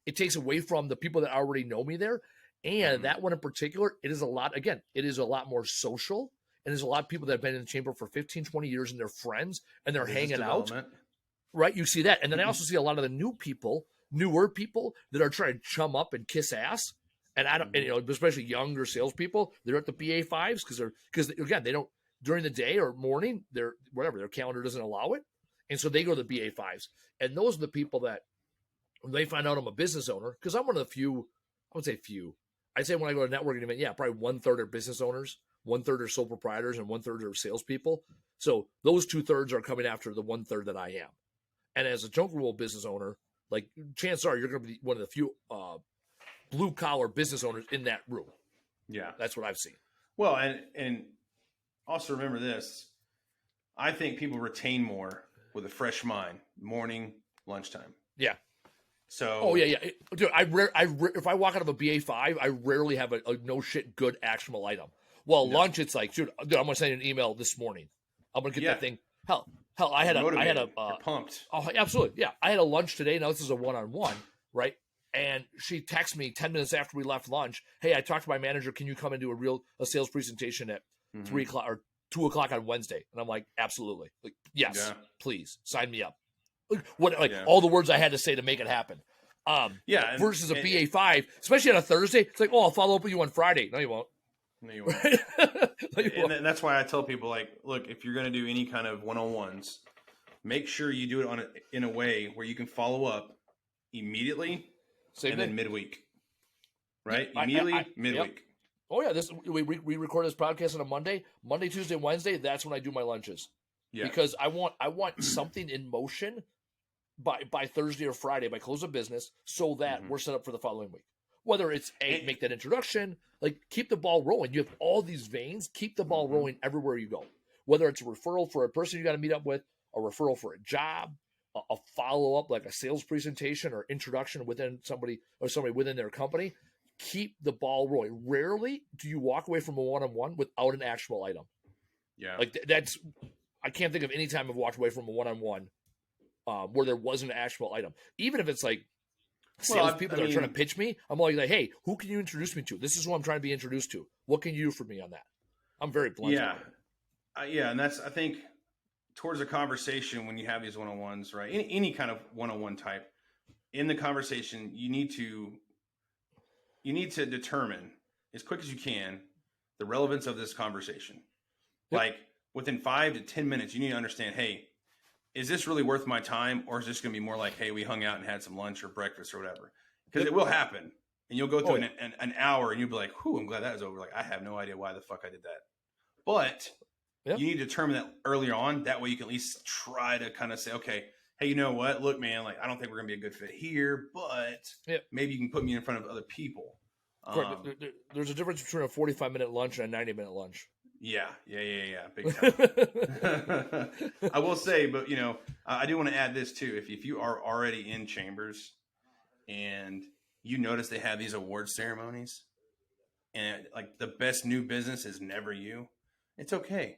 the people that already know me there. And that one in particular, it is a lot more social. And there's a lot of people that have been in the chamber for 15, 20 years, and they're friends and they're hanging out. Right? You see that. And then I also see a lot of the newer people that are trying to chum up and kiss ass. And I don't, especially younger salespeople, they're at the BA5s because again, they don't, during the day or morning, their calendar doesn't allow it. And so they go to the BA5s. And those are the people that, when they find out I'm a business owner, because I'm one of the few, I would say few. I'd say when I go to a networking event, probably 1/3 are business owners. 1/3 are sole proprietors, and 1/3 are salespeople. So those 2/3 are coming after the 1/3 that I am. And as a junk removal business owner, like chances are you're going to be one of the few blue collar business owners in that room. Yeah, that's what I've seen. Well, and also remember this: I think people retain more with a fresh mind, morning, lunchtime. Yeah. So. Oh yeah. Dude, if I walk out of a BA5, I rarely have a no shit good actionable item. Well, lunch, it's like, dude, I'm gonna send you an email this morning. I'm gonna get that thing. Hell, I had a You're pumped. Oh, absolutely, yeah. I had a lunch today. Now this is a one-on-one, right? And she texted me 10 minutes after we left lunch. Hey, I talked to my manager. Can you come and do a sales presentation at 3 o'clock or 2 o'clock on Wednesday? And I'm like, absolutely. Like, yes, please sign me up. All the words I had to say to make it happen. Versus a BA5, especially on a Thursday. It's like, I'll follow up with you on Friday. No, you won't. No, you won't. And that's why I tell people, like, look, if you're going to do any kind of one-on-ones, make sure you do it in a way where you can follow up immediately then midweek. Right? Immediately, midweek. Yep. Oh, yeah. We record this podcast on a Monday, Tuesday, Wednesday. That's when I do my lunches. Yeah. Because I want something in motion by Thursday or Friday, by close of business, so that we're set up for the following week. Whether it's make that introduction, like keep the ball rolling. You have all these veins, keep the ball rolling everywhere you go. Whether it's a referral for a person you got to meet up with, a referral for a job, a follow-up like a sales presentation or introduction within somebody within their company, keep the ball rolling. Rarely do you walk away from a one-on-one without an actual item. Yeah. Like I can't think of any time I've walked away from a one-on-one where there wasn't an actual item. Even if it's like salespeople that are trying to pitch me, I'm like, hey, who can you introduce me to? This is who I'm trying to be introduced to. What can you do for me on that? I'm very blunt. Yeah. And that's, I think, towards a conversation when you have these one-on-ones, right? Any kind of one-on-one type, in the conversation, you need to determine as quick as you can the relevance of this conversation. Yep. Like within 5 to 10 minutes, you need to understand, hey, is this really worth my time? Or is this going to be more like, hey, we hung out and had some lunch or breakfast or whatever? Because it will happen. And you'll go through an hour and you'll be like, whew, I'm glad that was over. Like, I have no idea why the fuck I did that. But you need to determine that earlier on. That way you can at least try to kind of say, okay, hey, you know what? Look, man, like, I don't think we're going to be a good fit here, but maybe you can put me in front of other people. There's a difference between a 45-minute lunch and a 90-minute lunch. Yeah. Big time. I will say, but I do want to add this too. If you are already in chambers and you notice they have these award ceremonies and like the best new business is never you, it's okay.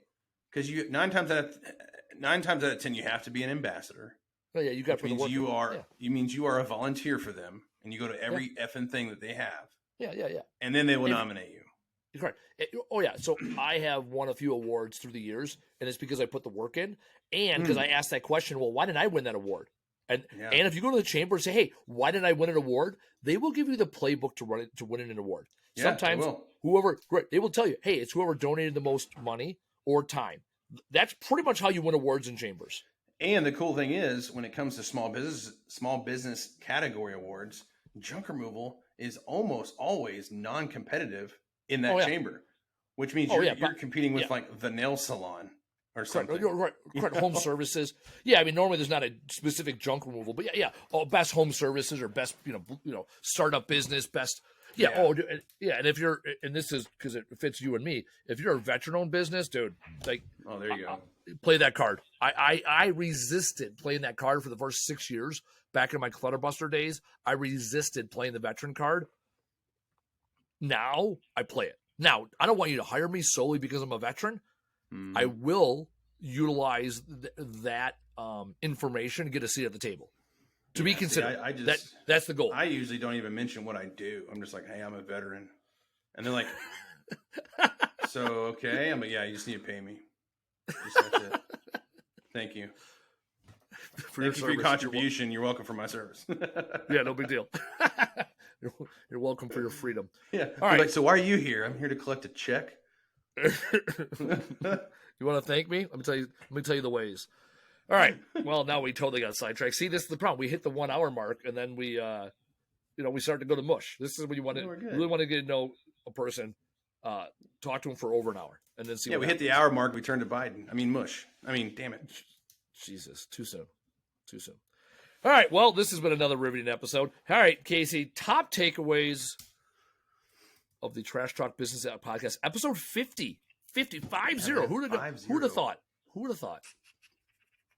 Because you 9 times out of 10, you have to be an ambassador. Oh yeah, you got to means you are. It means you are a volunteer for them, and you go to every effing thing that they have. Yeah. And then they will nominate you. Correct. So I have won a few awards through the years, and it's because I put the work in, and because I asked that question. Well, why didn't I win that award? And if you go to the chamber and say, hey, why didn't I win an award? They will give you the playbook to win an award. Yeah, sometimes they will tell you, hey, it's whoever donated the most money or time. That's pretty much how you win awards in chambers. And the cool thing is, when it comes to small business category awards, junk removal is almost always non-competitive in that chamber, which means you're competing with like the nail salon or something. Correct. Home services. Yeah, I mean, normally there's not a specific junk removal, but best home services or best startup business, best. Yeah. And if you're, and this is because it fits you and me, if you're a veteran-owned business, dude, like, there you go. Play that card. I resisted playing that card for the first 6 years back in my Clutterbuster days. I resisted playing the veteran card. Now I play it. Now, I don't want you to hire me solely because I'm a veteran. I will utilize that information to get a seat at the table. To be considered. That's the goal. I usually don't even mention what I do. I'm just like, hey, I'm a veteran. And they're like, so, okay. I'm like, yeah, you just need to pay me. That's it. Thank you. For your contribution. You're welcome for my service. Yeah, no big deal. You're welcome for your freedom. Yeah. All right. Like, so why are you here? I'm here to collect a check. You want to thank me? Let me tell you the ways. All right. Well, now we totally got sidetracked. See, this is the problem. We hit the 1 hour mark, and then we start to go to mush. This is when you want to really want to get to know a person. talk to him for over an hour, and then see. Yeah, what we happens. hit the hour mark. We turned to Biden. I mean, mush. I mean, damn it. Jesus, too soon. All right, well, this has been another riveting episode. All right, Casey, top takeaways of the Trash Talk Business Podcast, episode 50. 50. Who'd have thought?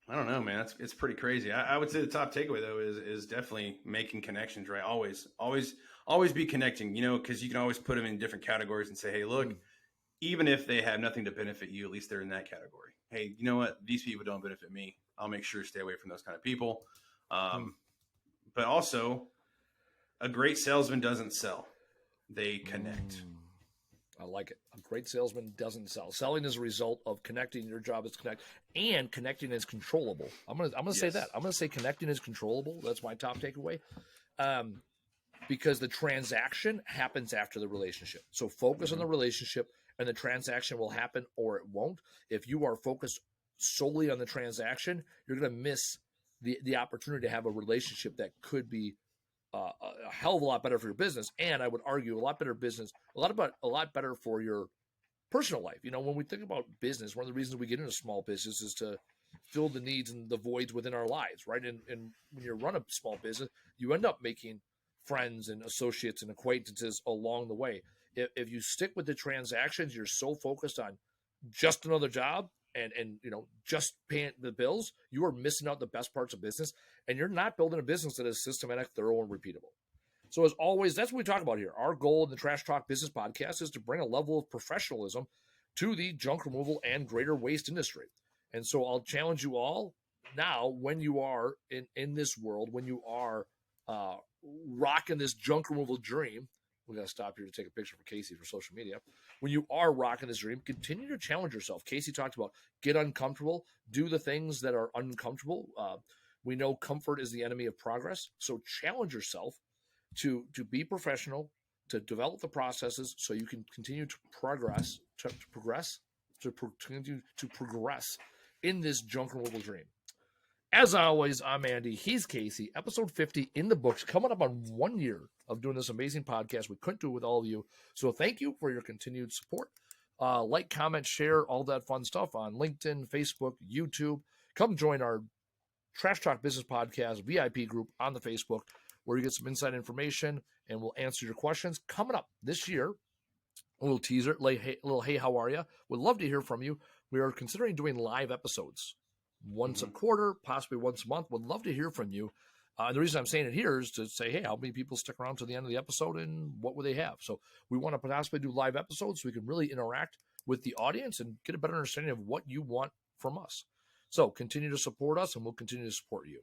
I don't know, man. It's pretty crazy. I would say the top takeaway though is definitely making connections, right? Always be connecting, because you can always put them in different categories and say, hey, look, even if they have nothing to benefit you, at least they're in that category. Hey, you know what? These people don't benefit me. I'll make sure to stay away from those kind of people. But also, a great salesman doesn't sell; they connect. I like it. A great salesman doesn't sell. Selling is a result of connecting. Your job is to connect, and connecting is controllable. I'm gonna say that. I'm gonna say connecting is controllable. That's my top takeaway. Because the transaction happens after the relationship. So focus on the relationship, and the transaction will happen or it won't. If you are focused solely on the transaction, you're going to miss the opportunity to have a relationship that could be a hell of a lot better for your business, and I would argue a lot better business, a lot better for your personal life. When we think about business, one of the reasons we get into small business is to fill the needs and the voids within our lives, right? And when you run a small business, you end up making friends and associates and acquaintances along the way. If you stick with the transactions, you're so focused on just another job and just paying the bills, you are missing out the best parts of business, and you're not building a business that is systematic, thorough, and repeatable. So as always, that's what we talk about here. Our goal in the Trash Talk Business Podcast is to bring a level of professionalism to the junk removal and greater waste industry. And so I'll challenge you all now, when you are in this world, when you are rocking this junk removal dream. We got to stop here to take a picture for Casey for social media. When you are rocking this dream, continue to challenge yourself. Casey talked about get uncomfortable, do the things that are uncomfortable. We know comfort is the enemy of progress. So challenge yourself to be professional, to develop the processes so you can continue to progress in this junk removal dream. As always, I'm Andy. He's Casey. Episode 50 in the books, coming up on 1 year of doing this amazing podcast. We couldn't do it with all of you. So thank you for your continued support. Like, comment, share, all that fun stuff on LinkedIn, Facebook, YouTube. Come join our Trash Talk Business Podcast VIP group on the Facebook, where you get some inside information and we'll answer your questions. Coming up this year, a little teaser, hey, how are you? We'd love to hear from you. We are considering doing live episodes once a quarter, possibly once a month. Would love to hear from you. The reason I'm saying it here is to say, hey, how many people stick around to the end of the episode and what would they have? So we want to possibly do live episodes so we can really interact with the audience and get a better understanding of what you want from us. So continue to support us and we'll continue to support you.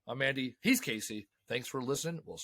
I'm Andy. He's Casey. Thanks for listening. We'll